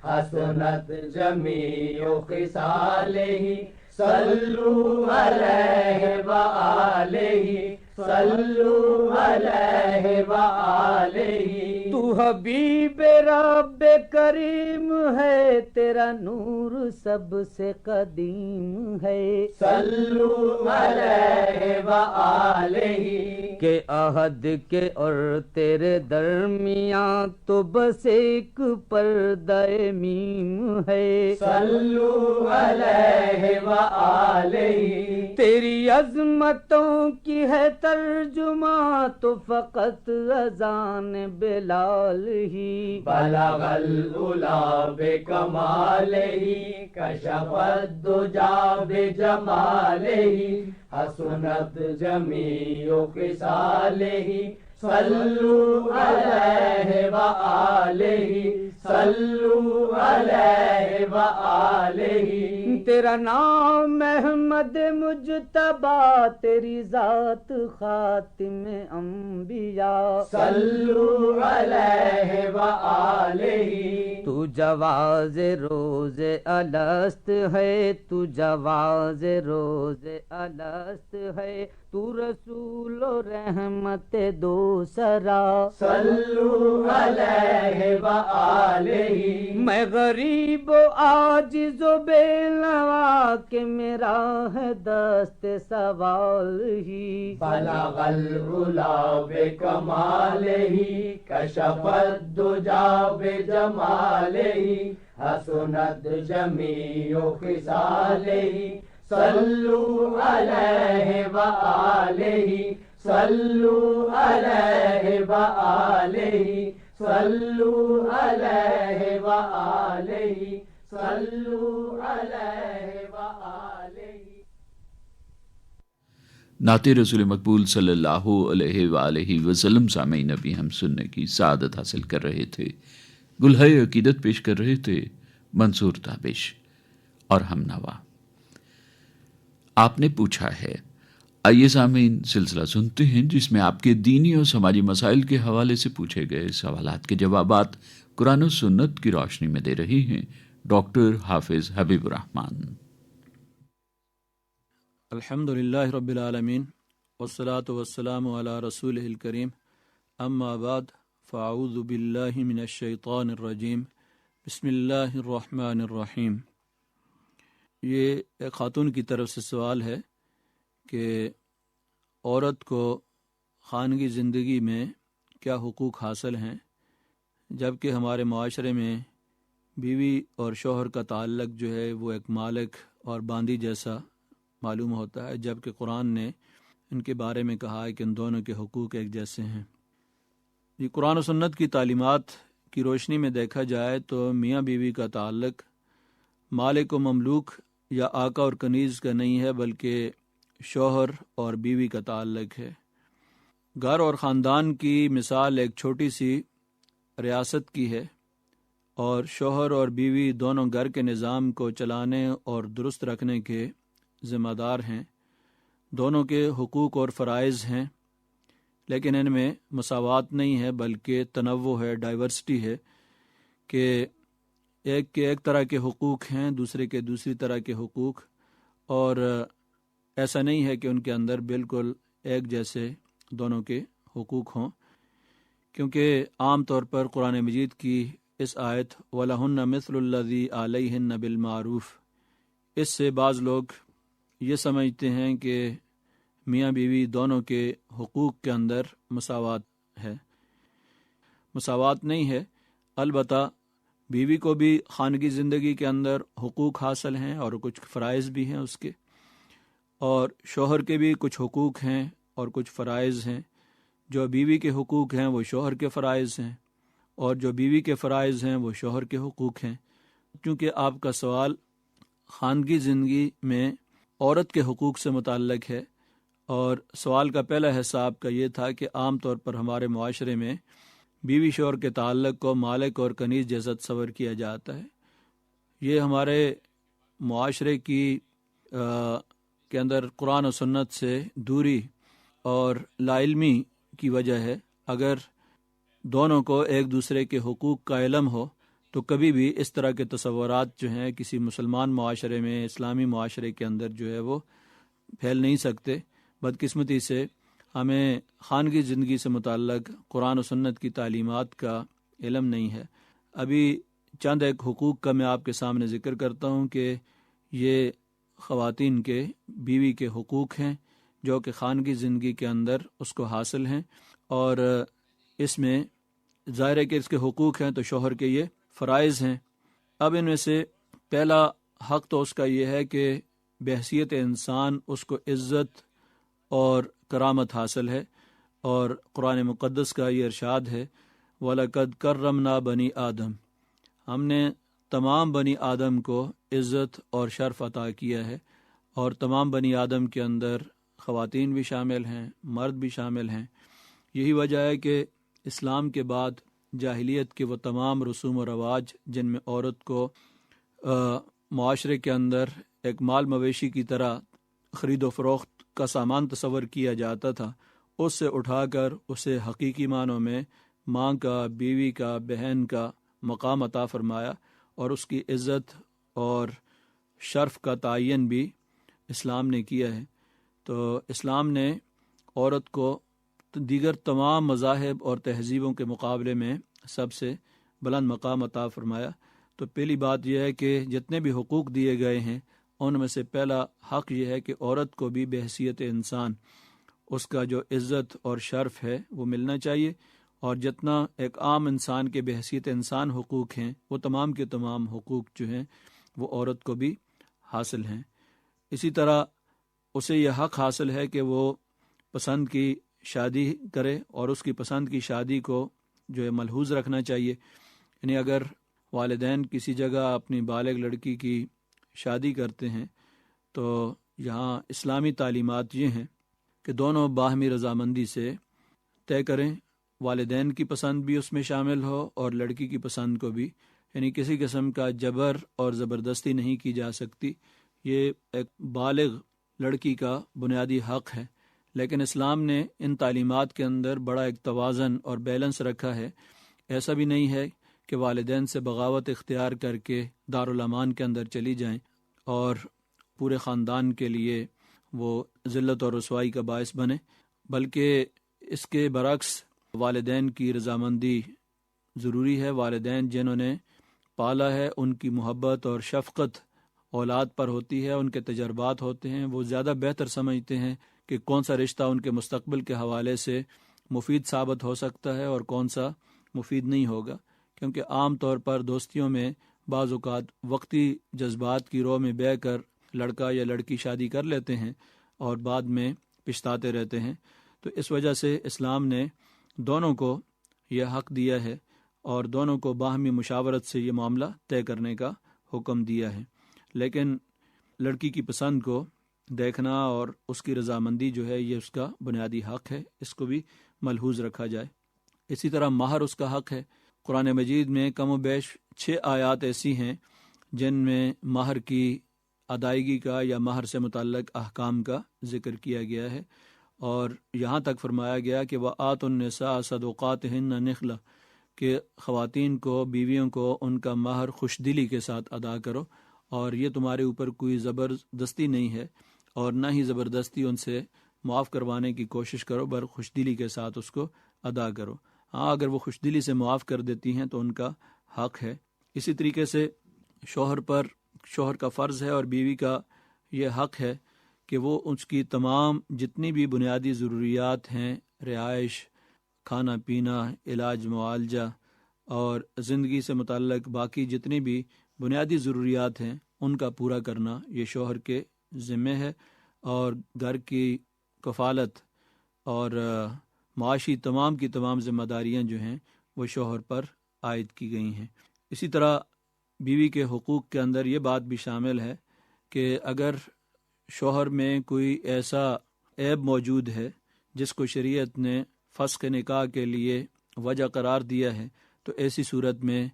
حسنت جمیع خصالہ صلو علیہ وآلہ صلو علیہ وآلہ. تو حبیب رب کریم ہے تیرا نور سب سے قدیم ہے صلو علیہ وآلہ. کہ عہد کے اور تیرے درمیان تو بس ایک پردہ میم ہے صلو علیہ وآلہ. تیری عظمتوں کی ہے ترجمہ تو فقط اذان بلال ہی. بلغ العلا بکمالہ کشف الدجا بجمالہ حسنت جمیع خصالہ صلو علیہ وآلہ صلو علیہ وآلہ. تیرا نام احمد مجتبیٰ تیری ذات خاتم انبیاء صلو علیہ وآلہ. تو جواز روز الست ہے تو جواز روز الست ہے تو رسول و رحمت دوسرا صلو علیہ وآلہ. میں غریب و عاجز و بے نوا کہ میرا ہے دست سوال ہی. بلغ العلا بکمالہ کشف الدجا بجمالہ حسنت جمیع خصالہ صلو علیہ وآلہ صلو علیہ وآلہ. صلو علیہ وآلہ صلو علیہ وآلہ۔ نعت رسول مقبول صلی اللہ علیہ وآلہ وسلم سامعین ابھی ہم سننے کی سعادت حاصل کر رہے تھے، گلہائے عقیدت پیش کر رہے تھے منصور تابش اور ہم نوا۔ آپ نے پوچھا ہے، آئیے سامعین سلسلہ سنتے ہیں جس میں آپ کے دینی اور سماجی مسائل کے حوالے سے پوچھے گئے سوالات کے جوابات قرآن و سنت کی روشنی میں دے رہی ہیں ڈاکٹر حافظ حبیب الرحمان۔ الحمدللہ رب العالمین والصلاة والسلام علی رسولہ الکریم، اما بعد فاعوذ باللہ من الشیطان الرجیم، بسم اللہ الرحمن الرحیم۔ یہ ایک خاتون کی طرف سے سوال ہے کہ عورت کو خانگی زندگی میں کیا حقوق حاصل ہیں، جبکہ ہمارے معاشرے میں بیوی اور شوہر کا تعلق جو ہے وہ ایک مالک اور باندی جیسا معلوم ہوتا ہے، جبکہ قرآن نے ان کے بارے میں کہا ہے کہ ان دونوں کے حقوق ایک جیسے ہیں۔ یہ قرآن و سنت کی تعلیمات کی روشنی میں دیکھا جائے تو میاں بیوی کا تعلق مالک و مملوک یا آقا اور کنیز کا نہیں ہے، بلکہ شوہر اور بیوی کا تعلق ہے۔ گھر اور خاندان کی مثال ایک چھوٹی سی ریاست کی ہے، اور شوہر اور بیوی دونوں گھر کے نظام کو چلانے اور درست رکھنے کے ذمہ دار ہیں۔ دونوں کے حقوق اور فرائض ہیں، لیکن ان میں مساوات نہیں ہے بلکہ تنوع ہے، ڈائیورسٹی ہے، کہ ایک کے ایک طرح کے حقوق ہیں، دوسرے کے دوسری طرح کے حقوق، اور ایسا نہیں ہے کہ ان کے اندر بالکل ایک جیسے دونوں کے حقوق ہوں، کیونکہ عام طور پر قرآن مجید کی اس آیت وَلَهُنَّ مِثْلُ الَّذِي عَلَيْهِنَّ بِالْمَعْرُوفِ، اس سے بعض لوگ یہ سمجھتے ہیں کہ میاں بیوی دونوں کے حقوق کے اندر مساوات ہے۔ مساوات نہیں ہے، البتہ بیوی کو بھی خانگی زندگی کے اندر حقوق حاصل ہیں اور کچھ فرائض بھی ہیں اس کے، اور شوہر کے بھی کچھ حقوق ہیں اور کچھ فرائض ہیں۔ جو بیوی کے حقوق ہیں وہ شوہر کے فرائض ہیں، اور جو بیوی کے فرائض ہیں وہ شوہر کے حقوق ہیں۔ چونکہ آپ کا سوال خانگی زندگی میں عورت کے حقوق سے متعلق ہے، اور سوال کا پہلا حصہ آپ کا یہ تھا کہ عام طور پر ہمارے معاشرے میں بیوی شوہر کے تعلق کو مالک اور کنیز جیسا تصور کیا جاتا ہے۔ یہ ہمارے معاشرے کی کے اندر قرآن و سنت سے دوری اور لا علمی کی وجہ ہے۔ اگر دونوں کو ایک دوسرے کے حقوق کا علم ہو تو کبھی بھی اس طرح کے تصورات جو ہیں کسی مسلمان معاشرے میں، اسلامی معاشرے کے اندر جو ہے وہ پھیل نہیں سکتے۔ بدقسمتی سے ہمیں خانگی زندگی سے متعلق قرآن و سنت کی تعلیمات کا علم نہیں ہے۔ ابھی چند ایک حقوق کا میں آپ کے سامنے ذکر کرتا ہوں کہ یہ خواتین کے بیوی کے حقوق ہیں جو کہ خانگی زندگی کے اندر اس کو حاصل ہیں، اور اس میں ظاہر ہے کہ اس کے حقوق ہیں تو شوہر کے یہ فرائض ہیں۔ اب ان میں سے پہلا حق تو اس کا یہ ہے کہ بحیثیت انسان اس کو عزت اور کرامت حاصل ہے، اور قرآن مقدس کا یہ ارشاد ہے وَلَقَدْ كَرَّمْنَا بَنِي آدم، ہم نے تمام بنی آدم کو عزت اور شرف عطا کیا ہے، اور تمام بنی آدم کے اندر خواتین بھی شامل ہیں، مرد بھی شامل ہیں۔ یہی وجہ ہے کہ اسلام کے بعد جاہلیت کے وہ تمام رسوم و رواج جن میں عورت کو معاشرے کے اندر ایک مال مویشی کی طرح خرید و فروخت کا سامان تصور کیا جاتا تھا، اس سے اٹھا کر اسے حقیقی معنوں میں ماں کا، بیوی کا، بہن کا مقام عطا فرمایا، اور اس کی عزت اور شرف کا تعین بھی اسلام نے کیا ہے۔ تو اسلام نے عورت کو دیگر تمام مذاہب اور تہذیبوں کے مقابلے میں سب سے بلند مقام عطا فرمایا۔ تو پہلی بات یہ ہے کہ جتنے بھی حقوق دیے گئے ہیں ان میں سے پہلا حق یہ ہے کہ عورت کو بھی بحیثیت انسان اس کا جو عزت اور شرف ہے وہ ملنا چاہیے، اور جتنا ایک عام انسان کے بحیثیت انسان حقوق ہیں وہ تمام کے تمام حقوق جو ہیں وہ عورت کو بھی حاصل ہیں۔ اسی طرح اسے یہ حق حاصل ہے کہ وہ پسند کی شادی کرے اور اس کی پسند کی شادی کو جو ہے ملحوظ رکھنا چاہیے. یعنی اگر والدین کسی جگہ اپنی بالغ لڑکی کی شادی کرتے ہیں تو یہاں اسلامی تعلیمات یہ ہیں کہ دونوں باہمی رضامندی سے طے کریں، والدین کی پسند بھی اس میں شامل ہو اور لڑکی کی پسند کو بھی، یعنی کسی قسم کا جبر اور زبردستی نہیں کی جا سکتی. یہ ایک بالغ لڑکی کا بنیادی حق ہے. لیکن اسلام نے ان تعلیمات کے اندر بڑا ایک توازن اور بیلنس رکھا ہے. ایسا بھی نہیں ہے کہ والدین سے بغاوت اختیار کر کے دارالامان کے اندر چلی جائیں اور پورے خاندان کے لیے وہ ذلت اور رسوائی کا باعث بنے، بلکہ اس کے برعکس والدین کی رضامندی ضروری ہے. والدین جنہوں نے پالا ہے ان کی محبت اور شفقت اولاد پر ہوتی ہے، ان کے تجربات ہوتے ہیں، وہ زیادہ بہتر سمجھتے ہیں کہ کون سا رشتہ ان کے مستقبل کے حوالے سے مفید ثابت ہو سکتا ہے اور کون سا مفید نہیں ہوگا. کیونکہ عام طور پر دوستیوں میں بعض اوقات وقتی جذبات کی رو میں بہہ کر لڑکا یا لڑکی شادی کر لیتے ہیں اور بعد میں پچھتاتے رہتے ہیں. تو اس وجہ سے اسلام نے دونوں کو یہ حق دیا ہے اور دونوں کو باہمی مشاورت سے یہ معاملہ طے کرنے کا حکم دیا ہے. لیکن لڑکی کی پسند کو دیکھنا اور اس کی رضامندی جو ہے یہ اس کا بنیادی حق ہے، اس کو بھی ملحوظ رکھا جائے. اسی طرح مہر اس کا حق ہے. قرآن مجید میں کم و بیش 6 آیات ایسی ہیں جن میں مہر کی ادائیگی کا یا مہر سے متعلق احکام کا ذکر کیا گیا ہے، اور یہاں تک فرمایا گیا کہ وَآتُوا النِّسَاءَ صَدُقَاتِهِنَّ نِخْلَةً، کہ خواتین کو، بیویوں کو ان کا مہر خوش دلی کے ساتھ ادا کرو، اور یہ تمہارے اوپر کوئی زبردستی نہیں ہے اور نہ ہی زبردستی ان سے معاف کروانے کی کوشش کرو، بر خوش دلی کے ساتھ اس کو ادا کرو. ہاں اگر وہ خوش دلی سے معاف کر دیتی ہیں تو ان کا حق ہے. اسی طریقے سے شوہر کا فرض ہے اور بیوی کا یہ حق ہے کہ وہ اس کی تمام جتنی بھی بنیادی ضروریات ہیں، رہائش، کھانا پینا، علاج معالجہ اور زندگی سے متعلق باقی جتنی بھی بنیادی ضروریات ہیں ان کا پورا کرنا یہ شوہر کے ذمے ہے، اور گھر کی کفالت اور معاشی تمام کی تمام ذمہ داریاں جو ہیں وہ شوہر پر عائد کی گئی ہیں. اسی طرح بیوی کے حقوق کے اندر یہ بات بھی شامل ہے کہ اگر شوہر میں کوئی ایسا عیب موجود ہے جس کو شریعت نے فسخ نکاح کے لیے وجہ قرار دیا ہے تو ایسی صورت میں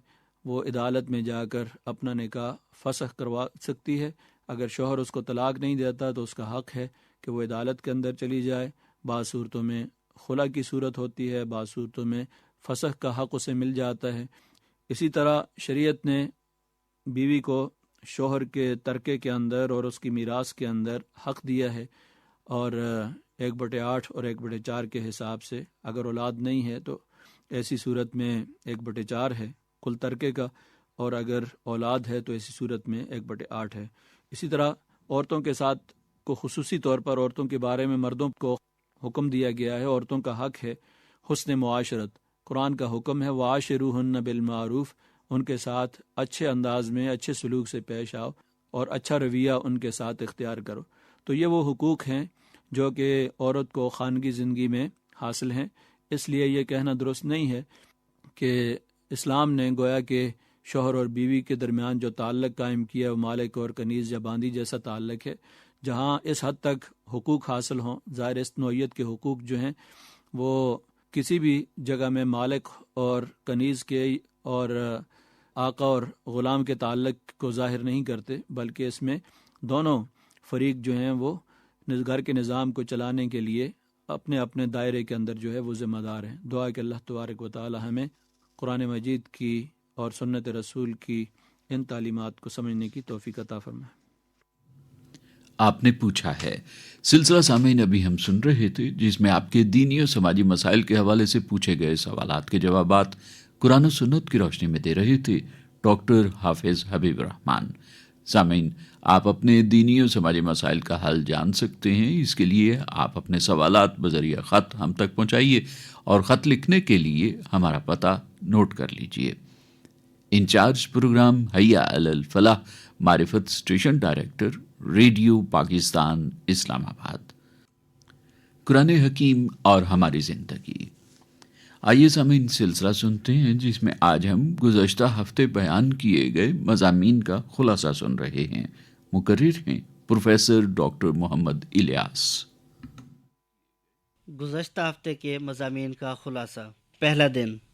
وہ عدالت میں جا کر اپنا نکاح فسخ کروا سکتی ہے. اگر شوہر اس کو طلاق نہیں دیتا تو اس کا حق ہے کہ وہ عدالت کے اندر چلی جائے. بعض صورتوں میں خلا کی صورت ہوتی ہے، بعض صورتوں میں فسخ کا حق اسے مل جاتا ہے. اسی طرح شریعت نے بیوی کو شوہر کے ترکے کے اندر اور اس کی میراث کے اندر حق دیا ہے، اور 1/8 اور 1/4 کے حساب سے. اگر اولاد نہیں ہے تو ایسی صورت میں 1/4 ہے کل ترکے کا، اور اگر اولاد ہے تو ایسی صورت میں 1/8 ہے. اسی طرح عورتوں کے ساتھ کو خصوصی طور پر عورتوں کے بارے میں مردوں کو حکم دیا گیا ہے. عورتوں کا حق ہے حسن معاشرت. قرآن کا حکم ہے وَعَاشِرُوهُنَّ بِالْمَعْرُوفِ، ان کے ساتھ اچھے انداز میں اچھے سلوک سے پیش آؤ اور اچھا رویہ ان کے ساتھ اختیار کرو. تو یہ وہ حقوق ہیں جو کہ عورت کو خانگی زندگی میں حاصل ہیں. اس لیے یہ کہنا درست نہیں ہے کہ اسلام نے گویا کہ شوہر اور بیوی کے درمیان جو تعلق قائم کیا وہ مالک اور کنیز یا باندی جیسا تعلق ہے، جہاں اس حد تک حقوق حاصل ہوں. ظاہر اس نوعیت کے حقوق جو ہیں وہ کسی بھی جگہ میں مالک اور کنیز کے اور آقا اور غلام کے تعلق کو ظاہر نہیں کرتے، بلکہ اس میں دونوں فریق جو ہیں وہ گھر کے نظام کو چلانے کے لیے اپنے اپنے دائرے کے اندر جو ہے وہ ذمہ دار ہیں. دعا کہ اللہ تبارک و تعالی ہمیں قرآن مجید کی اور سنت رسول کی ان تعلیمات کو سمجھنے کی توفیق عطا فرمائے. آپ نے پوچھا ہے سلسلہ سامعین ابھی ہم سن رہے تھے جس میں آپ کے دینی اور سماجی مسائل کے حوالے سے پوچھے گئے سوالات کے جوابات قرآن و سنت کی روشنی میں دے رہے تھے ڈاکٹر حافظ حبیب الرحمان. سامعین، آپ اپنے دینی اور سماجی مسائل کا حل جان سکتے ہیں. اس کے لیے آپ اپنے سوالات بذریعہ خط ہم تک پہنچائیے، اور خط لکھنے کے لیے ہمارا پتہ نوٹ کر لیجئے. انچارج پروگرام حیا علی الفلاح، معرفت اسٹیشن ڈائریکٹر، ریڈیو پاکستان، اسلام آباد. قرآن حکیم اور ہماری زندگی. آئیے سامعین سلسلہ سنتے ہیں جس میں آج ہم گزشتہ ہفتے بیان کیے گئے مضامین کا خلاصہ سن رہے ہیں۔ مقرر ہیں پروفیسر ڈاکٹر محمد الیاس۔ گزشتہ ہفتے کے مضامین کا خلاصہ۔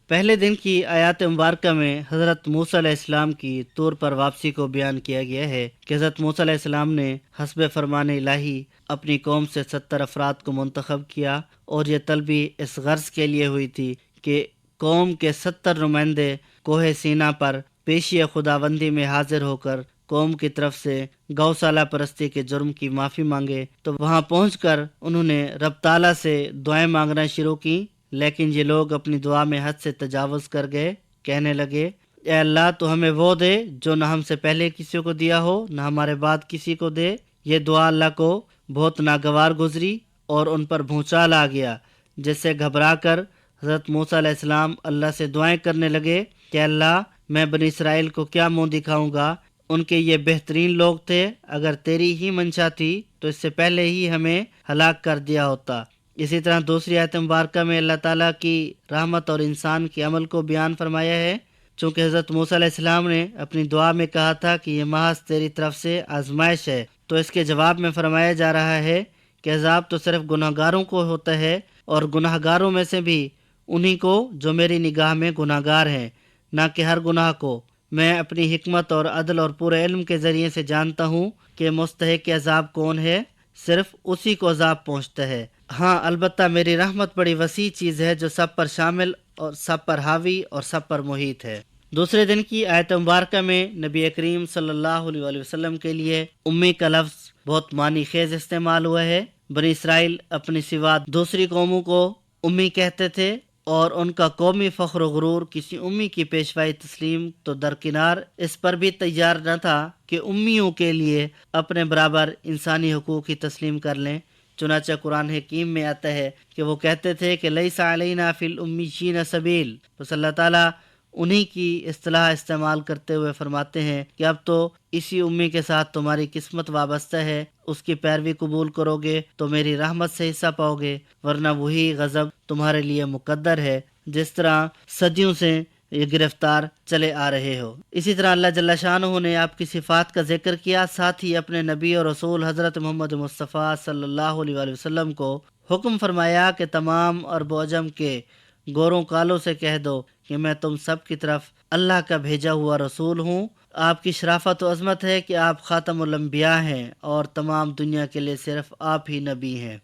پہلے دن کی آیات مبارکہ میں حضرت موسیٰ علیہ السلام کی طور پر واپسی کو بیان کیا گیا ہے کہ حضرت موسیٰ علیہ السلام نے حسب فرمان الہی اپنی قوم سے 70 افراد کو منتخب کیا، اور یہ طلبی اس غرض کے لیے ہوئی تھی کہ قوم کے 70 نمائندے کوہ سینا پر پیشی خداوندی میں حاضر ہو کر قوم کی طرف سے گوسالہ پرستی کے جرم کی معافی مانگے۔ تو وہاں پہنچ کر انہوں نے رب تعالیٰ سے دعائیں مانگنا شروع کی، لیکن یہ لوگ اپنی دعا میں حد سے تجاوز کر گئے، کہنے لگے اے اللہ تو ہمیں وہ دے جو نہ ہم سے پہلے کسی کو دیا ہو نہ ہمارے بعد کسی کو دے۔ یہ دعا اللہ کو بہت ناگوار گزری اور ان پر بھونچال آ گیا، جس سے گھبرا کر حضرت موسیٰ علیہ السلام اللہ سے دعائیں کرنے لگے کہ اللہ میں بنی اسرائیل کو کیا منہ دکھاؤں گا، ان کے یہ بہترین لوگ تھے، اگر تیری ہی منشا تھی تو اس سے پہلے ہی ہمیں ہلاک کر دیا ہوتا۔ اسی طرح دوسری آیت مبارکہ میں اللہ تعالیٰ کی رحمت اور انسان کے عمل کو بیان فرمایا ہے۔ چونکہ حضرت موسیٰ علیہ السلام نے اپنی دعا میں کہا تھا کہ یہ محض تیری طرف سے آزمائش ہے، تو اس کے جواب میں فرمایا جا رہا ہے کہ عذاب تو صرف گناہ گاروں کو ہوتا ہے، اور گناہ گاروں میں سے بھی انہی کو جو میری نگاہ میں گناہ گار ہیں، نہ کہ ہر گناہ کو۔ میں اپنی حکمت اور عدل اور پورے علم کے ذریعے سے جانتا ہوں کہ مستحق عذاب کون ہے، صرف اسی کو عذاب پہنچتا ہے۔ ہاں البتہ میری رحمت بڑی وسیع چیز ہے جو سب پر شامل اور سب پر حاوی اور سب پر محیط ہے۔ دوسرے دن کی آیت مبارکہ میں نبی کریم صلی اللہ علیہ وآلہ وسلم کے لیے امی کا لفظ بہت معنی خیز استعمال ہوا ہے۔ بنی اسرائیل اپنی سوا دوسری قوموں کو امی کہتے تھے، اور ان کا قومی فخر و غرور کسی امی کی پیشوائی تسلیم تو درکنار اس پر بھی تیار نہ تھا کہ امیوں کے لیے اپنے برابر انسانی حقوق ہی تسلیم کر لیں۔ چنانچہ قرآن حکیم میں آتا ہے کہ وہ کہتے تھے کہ لیس علینا فی الامیین سبیل، بس اللہ تعالیٰ انہی کی اصطلاح استعمال کرتے ہوئے فرماتے ہیں کہ اب تو اسی امی کے ساتھ تمہاری قسمت وابستہ ہے، اس کی پیروی قبول کرو گے تو میری رحمت سے حصہ پاؤ گے، ورنہ وہی غضب تمہارے لیے مقدر ہے جس طرح صدیوں سے یہ گرفتار چلے آ رہے ہو۔ اسی طرح اللہ جل شانہ نے آپ کی صفات کا ذکر کیا، ساتھ ہی اپنے نبی اور رسول حضرت محمد مصطفیٰ صلی اللہ علیہ وآلہ وسلم کو حکم فرمایا کہ تمام عرب و عجم کے گوروں کالوں سے کہہ دو کہ میں تم سب کی طرف اللہ کا بھیجا ہوا رسول ہوں۔ آپ کی شرافت و عظمت ہے کہ آپ خاتم الانبیاء ہیں اور تمام دنیا کے لیے صرف آپ ہی نبی ہیں۔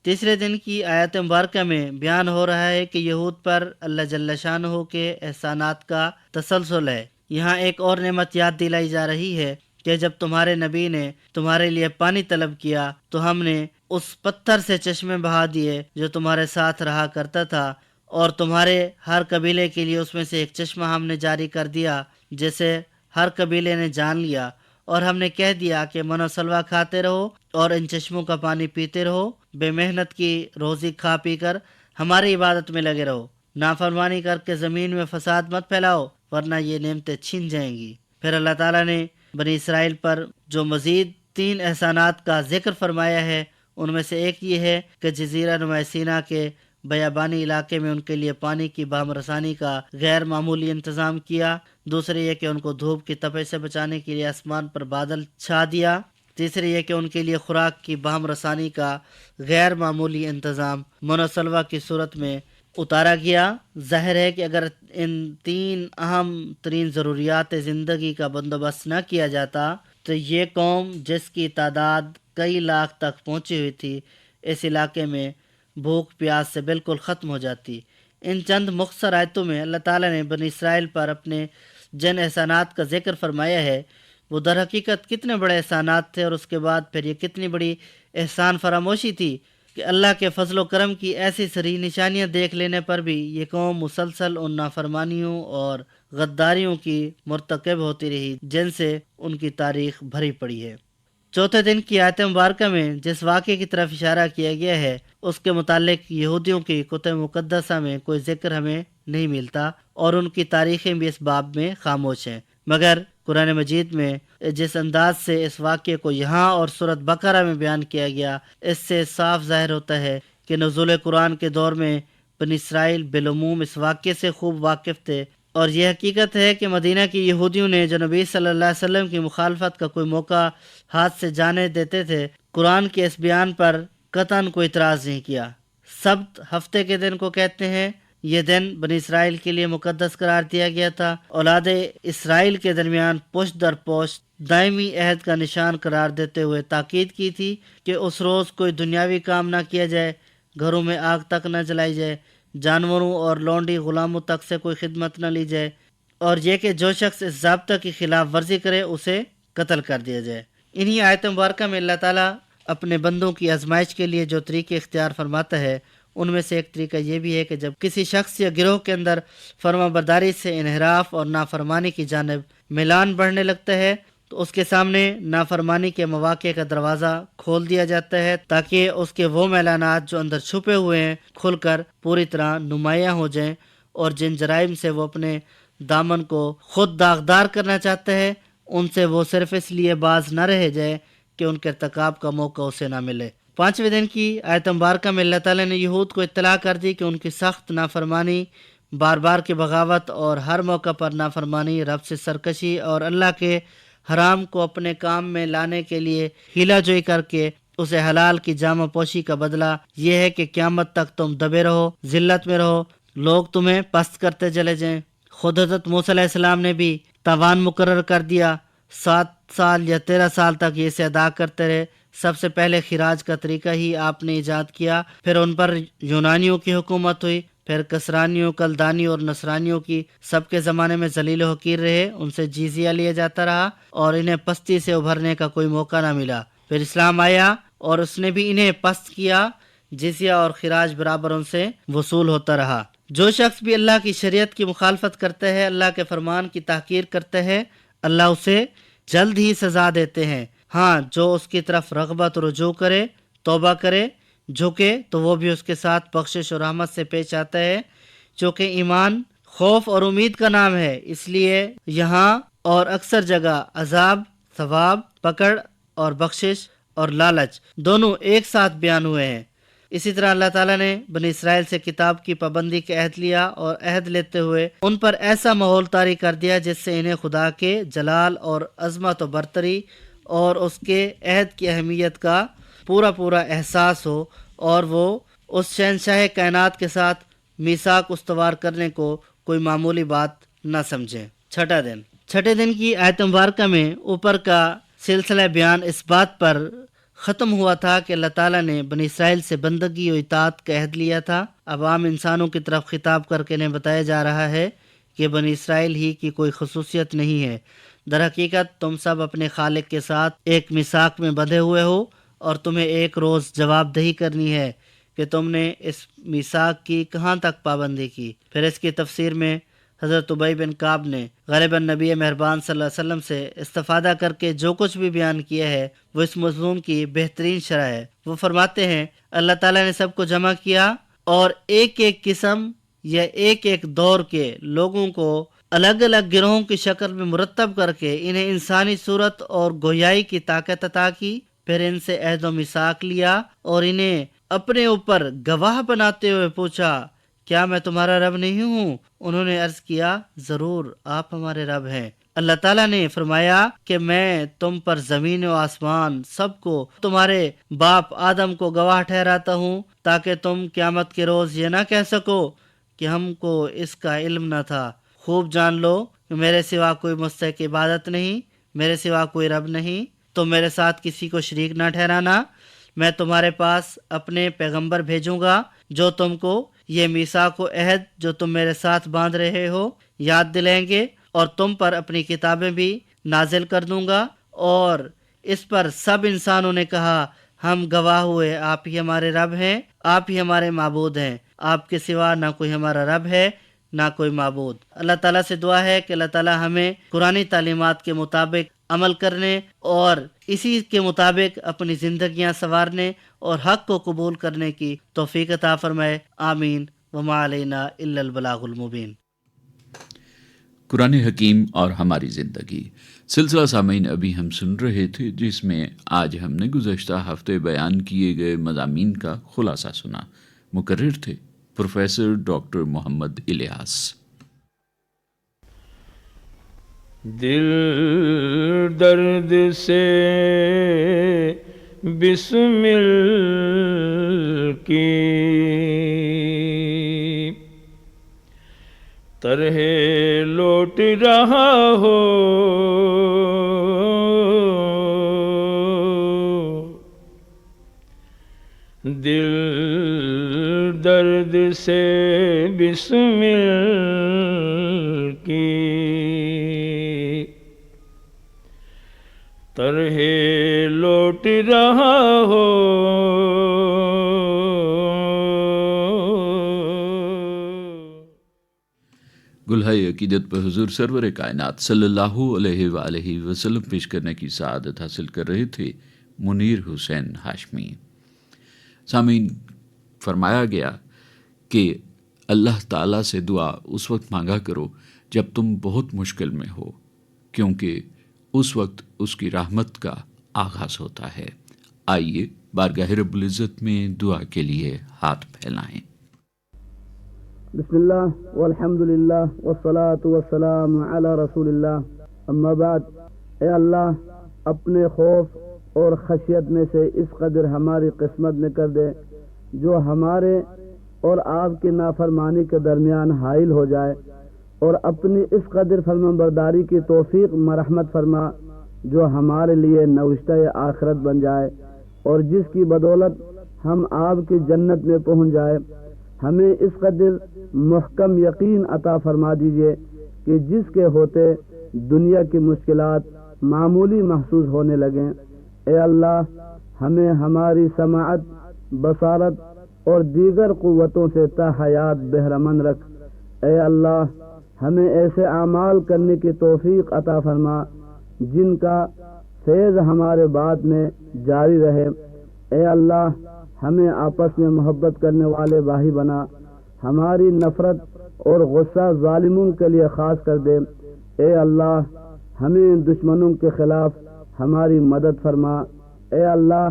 تیسرے دن کی آیت مبارکہ میں بیان ہو رہا ہے کہ یہود پر اللہ جل شانہ کے احسانات کا تسلسل ہے۔ یہاں ایک اور نعمت یاد دلائی جا رہی ہے کہ جب تمہارے نبی نے تمہارے لیے پانی طلب کیا تو ہم نے اس پتھر سے چشمے بہا دیے جو تمہارے ساتھ رہا کرتا تھا، اور تمہارے ہر قبیلے کے لیے اس میں سے ایک چشمہ ہم نے جاری کر دیا جسے ہر قبیلے نے جان لیا، اور ہم نے کہہ دیا کہ من و سلوہ کھاتے رہو اور ان چشموں کا پانی پیتے رہو، بے محنت کی روزی کھا پی کر ہماری عبادت میں لگے رہو، نافرمانی کر کے زمین میں فساد مت پھیلاؤ ورنہ یہ نعمتیں چھن جائیں گی۔ پھر اللہ تعالیٰ نے بنی اسرائیل پر جو مزید 3 احسانات کا ذکر فرمایا ہے، ان میں سے ایک یہ ہے کہ جزیرہ نما سینا کے بیابانی علاقے میں ان کے لیے پانی کی باہم رسانی کا غیر معمولی انتظام کیا، دوسرے یہ کہ ان کو دھوپ کی تپش سے بچانے کے لیے آسمان پر بادل چھا دیا، تیسرے یہ کہ ان کے لیے خوراک کی باہم رسانی کا غیر معمولی انتظام من و سلوہ کی صورت میں اتارا گیا۔ ظاہر ہے کہ اگر ان 3 اہم ترین ضروریات زندگی کا بندوبست نہ کیا جاتا تو یہ قوم جس کی تعداد کئی لاکھ تک پہنچی ہوئی تھی، اس علاقے میں بھوک پیاس سے بالکل ختم ہو جاتی۔ ان چند مختصر آیتوں میں اللہ تعالیٰ نے بنی اسرائیل پر اپنے جن احسانات کا ذکر فرمایا ہے وہ در حقیقت کتنے بڑے احسانات تھے، اور اس کے بعد پھر یہ کتنی بڑی احسان فراموشی تھی کہ اللہ کے فضل و کرم کی ایسی سری نشانیاں دیکھ لینے پر بھی یہ قوم مسلسل ان نافرمانیوں اور غداریوں کی مرتکب ہوتی رہی جن سے ان کی تاریخ بھری پڑی ہے۔ چوتھے دن کی آیت مبارکہ میں جس واقعے کی طرف اشارہ کیا گیا ہے اس کے متعلق یہودیوں کی کتب مقدسہ میں کوئی ذکر ہمیں نہیں ملتا، اور ان کی تاریخیں بھی اس باب میں خاموش ہیں، مگر قرآن مجید میں جس انداز سے اس واقعے کو یہاں اور سورۃ بقرہ میں بیان کیا گیا، اس سے صاف ظاہر ہوتا ہے کہ نزول قرآن کے دور میں بنی اسرائیل بالعموم اس واقعے سے خوب واقف تھے، اور یہ حقیقت ہے کہ مدینہ کی یہودیوں نے جو نبی صلی اللہ علیہ وسلم کی مخالفت کا کوئی موقع ہاتھ سے جانے دیتے تھے، قرآن کے اس بیان پر قطعاً کوئی اعتراض نہیں کیا۔ سبت ہفتے کے دن کو کہتے ہیں، یہ دن بنی اسرائیل کے لیے مقدس قرار دیا گیا تھا۔ اولاد اسرائیل کے درمیان پشت در پشت دائمی عہد کا نشان قرار دیتے ہوئے تاکید کی تھی کہ اس روز کوئی دنیاوی کام نہ کیا جائے، گھروں میں آگ تک نہ جلائی جائے، جانوروں اور لونڈی غلاموں تک سے کوئی خدمت نہ لی جائے، اور یہ کہ جو شخص اس ضابطہ کی خلاف ورزی کرے اسے قتل کر دیا جائے۔ انہی آیت مبارکہ میں اللہ تعالیٰ اپنے بندوں کی آزمائش کے لیے جو طریقے اختیار فرماتا ہے، ان میں سے ایک طریقہ یہ بھی ہے کہ جب کسی شخص یا گروہ کے اندر فرما برداری سے انحراف اور نافرمانی کی جانب میلان بڑھنے لگتا ہے تو اس کے سامنے نافرمانی کے مواقع کا دروازہ کھول دیا جاتا ہے تاکہ اس کے وہ میلانات جو اندر چھپے ہوئے ہیں کھل کر پوری طرح نمایاں ہو جائیں، اور جن جرائم سے وہ اپنے دامن کو خود داغدار کرنا چاہتا ہے ان سے وہ صرف اس لیے باز نہ رہ جائے کہ ان کے ارتکاب کا موقع اسے نہ ملے۔ 5ویں دن کی آیت مبارکہ میں اللہ تعالیٰ نے یہود کو اطلاع کر دی کہ ان کی سخت نافرمانی، بار بار کی بغاوت اور ہر موقع پر نافرمانی، رب سے سرکشی اور اللہ کے حرام کو اپنے کام میں لانے کے لیے ہیلا جوئی کر کے اسے حلال کی جامہ پوشی کا بدلہ یہ ہے کہ قیامت تک تم دبے رہو، ذلت میں رہو، لوگ تمہیں پست کرتے چلے جائیں۔ خود حضرت موسیٰ علیہ السلام نے بھی تاوان مقرر کر دیا، 7 سال یا 13 سال تک یہ اسے ادا کرتے رہے۔ سب سے پہلے خراج کا طریقہ ہی آپ نے ایجاد کیا، پھر ان پر یونانیوں کی حکومت ہوئی، پھر کسرانیوں، کلدانیوں اور نصرانیوں کی۔ سب کے زمانے میں ذلیل و حقیر رہے، ان سے جزیہ لیا جاتا رہا اور انہیں پستی سے ابھرنے کا کوئی موقع نہ ملا۔ پھر اسلام آیا اور اس نے بھی انہیں پست کیا، جزیہ اور خراج برابر ان سے وصول ہوتا رہا۔ جو شخص بھی اللہ کی شریعت کی مخالفت کرتا ہے، اللہ کے فرمان کی تحقیر کرتا ہے، اللہ اسے جلد ہی سزا دیتے ہیں۔ ہاں، جو اس کی طرف رغبت رجوع کرے، توبہ کرے، جھکے تو وہ بھی اس کے ساتھ بخشش اور رحمت سے پیش آتا ہے، چونکہ ایمان خوف اور امید کا نام ہے، اس لیے یہاں اور اکثر جگہ عذاب، ثواب، پکڑ اور بخشش اور لالچ دونوں ایک ساتھ بیان ہوئے ہیں۔ اسی طرح اللہ تعالیٰ نے بنی اسرائیل سے کتاب کی پابندی کا عہد لیا اور عہد لیتے ہوئے ان پر ایسا ماحول طاری کر دیا جس سے انہیں خدا کے جلال اور عظمت و برتری اور اس کے عہد کی اہمیت کا پورا احساس ہو، اور وہ اس شہنشاہ کائنات کے ساتھ میثاق استوار کرنے کو کوئی معمولی بات نہ سمجھیں۔ چھٹے دن کی آیت مبارکہ میں اوپر کا سلسلہ بیان اس بات پر ختم ہوا تھا کہ اللہ تعالیٰ نے بنی اسرائیل سے بندگی و اطاعت کا عہد لیا تھا۔ اب عام انسانوں کی طرف خطاب کر کے انہیں بتایا جا رہا ہے کہ بنی اسرائیل ہی کی کوئی خصوصیت نہیں ہے، در حقیقت تم سب اپنے خالق کے ساتھ ایک میثاق میں بندھے ہوئے ہو، اور تمہیں ایک روز جواب دہی کرنی ہے کہ تم نے اس میثاق کی کہاں تک پابندی کی۔ پھر اس کی تفسیر میں حضرت ابی بن کعب نے غالباً نبی مہربان صلی اللہ علیہ وسلم سے استفادہ کر کے جو کچھ بھی بیان کیا ہے وہ اس مضمون کی بہترین شرح ہے۔ وہ فرماتے ہیں اللہ تعالیٰ نے سب کو جمع کیا اور ایک ایک قسم یا ایک ایک دور کے لوگوں کو الگ الگ گروہوں کی شکل میں مرتب کر کے انہیں انسانی صورت اور گویائی کی طاقت عطا کی، پھر ان سے عہد و میثاق لیا اور انہیں اپنے اوپر گواہ بناتے ہوئے پوچھا کیا میں تمہارا رب نہیں ہوں؟ انہوں نے عرض کیا ضرور آپ ہمارے رب ہیں۔ اللہ تعالیٰ نے فرمایا کہ میں تم پر زمین و آسمان سب کو تمہارے باپ آدم کو گواہ ٹھہراتا ہوں تاکہ تم قیامت کے روز یہ نہ کہہ سکو کہ ہم کو اس کا علم نہ تھا۔ خوب جان لو کہ میرے سوا کوئی مستحق عبادت نہیں، میرے سوا کوئی رب نہیں، تم میرے ساتھ کسی کو شریک نہ ٹھہرانا۔ میں تمہارے پاس اپنے پیغمبر بھیجوں گا جو تم کو یہ میثاق و عہد جو تم میرے ساتھ باندھ رہے ہو یاد دلائیں گے، اور تم پر اپنی کتابیں بھی نازل کر دوں گا۔ اور اس پر سب انسانوں نے کہا ہم گواہ ہوئے آپ ہی ہمارے رب ہیں، آپ ہی ہمارے معبود ہیں، آپ کے سوا نہ کوئی ہمارا رب ہے نہ کوئی معبود۔ اللہ تعالیٰ سے دعا ہے کہ اللہ تعالیٰ ہمیں قرآنی تعلیمات کے مطابق عمل کرنے اور اسی کے مطابق اپنی زندگیاں سنوارنے اور حق کو قبول کرنے کی توفیق عطا فرمائے، آمین۔ وما علینا الا البلاغ المبین۔ قرآن حکیم اور ہماری زندگی سلسلہ سامعین ابھی ہم سن رہے تھے، جس میں آج ہم نے گزشتہ ہفتے بیان کیے گئے مضامین کا خلاصہ سنا۔ مقرر تھے پروفیسر ڈاکٹر محمد الیاس۔ دل درد سے بسمل کی طرح لوٹ رہا ہو، دل درد سے بسمل کی طرح لوٹ رہا ہو۔ گلہائے عقیدت پر حضور سرور کائنات صلی اللہ علیہ وآلہ وسلم پیش کرنے کی سعادت حاصل کر رہے تھے منیر حسین ہاشمی۔ سامعین، فرمایا گیا کہ اللہ تعالیٰ سے دعا اس وقت مانگا کرو جب تم بہت مشکل میں ہو، کیونکہ اس وقت اس کی رحمت کا آغاز ہوتا ہے۔ آئیے بارگاہ رب العزت میں دعا کے لیے ہاتھ پھیلائیں۔ بسم اللہ والحمد للہ والصلاة والسلام علی رسول اللہ، اما بعد۔ اے اللہ، اپنے خوف اور خشیت میں سے اس قدر ہماری قسمت میں کر دے جو ہمارے اور آپ کی نافرمانی کے درمیان حائل ہو جائے، اور اپنی اس قدر فرمانبرداری کی توفیق مرحمت فرما جو ہمارے لیے نوشتہ آخرت بن جائے، اور جس کی بدولت ہم آپ کی جنت میں پہنچ جائے۔ ہمیں اس قدر محکم یقین عطا فرما دیجئے کہ جس کے ہوتے دنیا کی مشکلات معمولی محسوس ہونے لگیں۔ اے اللہ، ہمیں ہماری سماعت، بصارت اور دیگر قوتوں سے تا حیات بہرمند رکھ۔ اے اللہ، ہمیں ایسے اعمال کرنے کی توفیق عطا فرما جن کا فیض ہمارے بعد میں جاری رہے۔ اے اللہ، ہمیں آپس میں محبت کرنے والے بھائی بنا، ہماری نفرت اور غصہ ظالموں کے لیے خاص کر دے۔ اے اللہ، ہمیں دشمنوں کے خلاف ہماری مدد فرما۔ اے اللہ،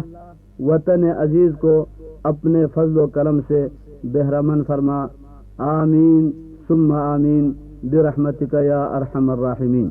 وطن عزیز کو اپنے فضل و کرم سے بہرمند فرما۔ آمین ثم آمین برحمتک یا ارحم الراحمین۔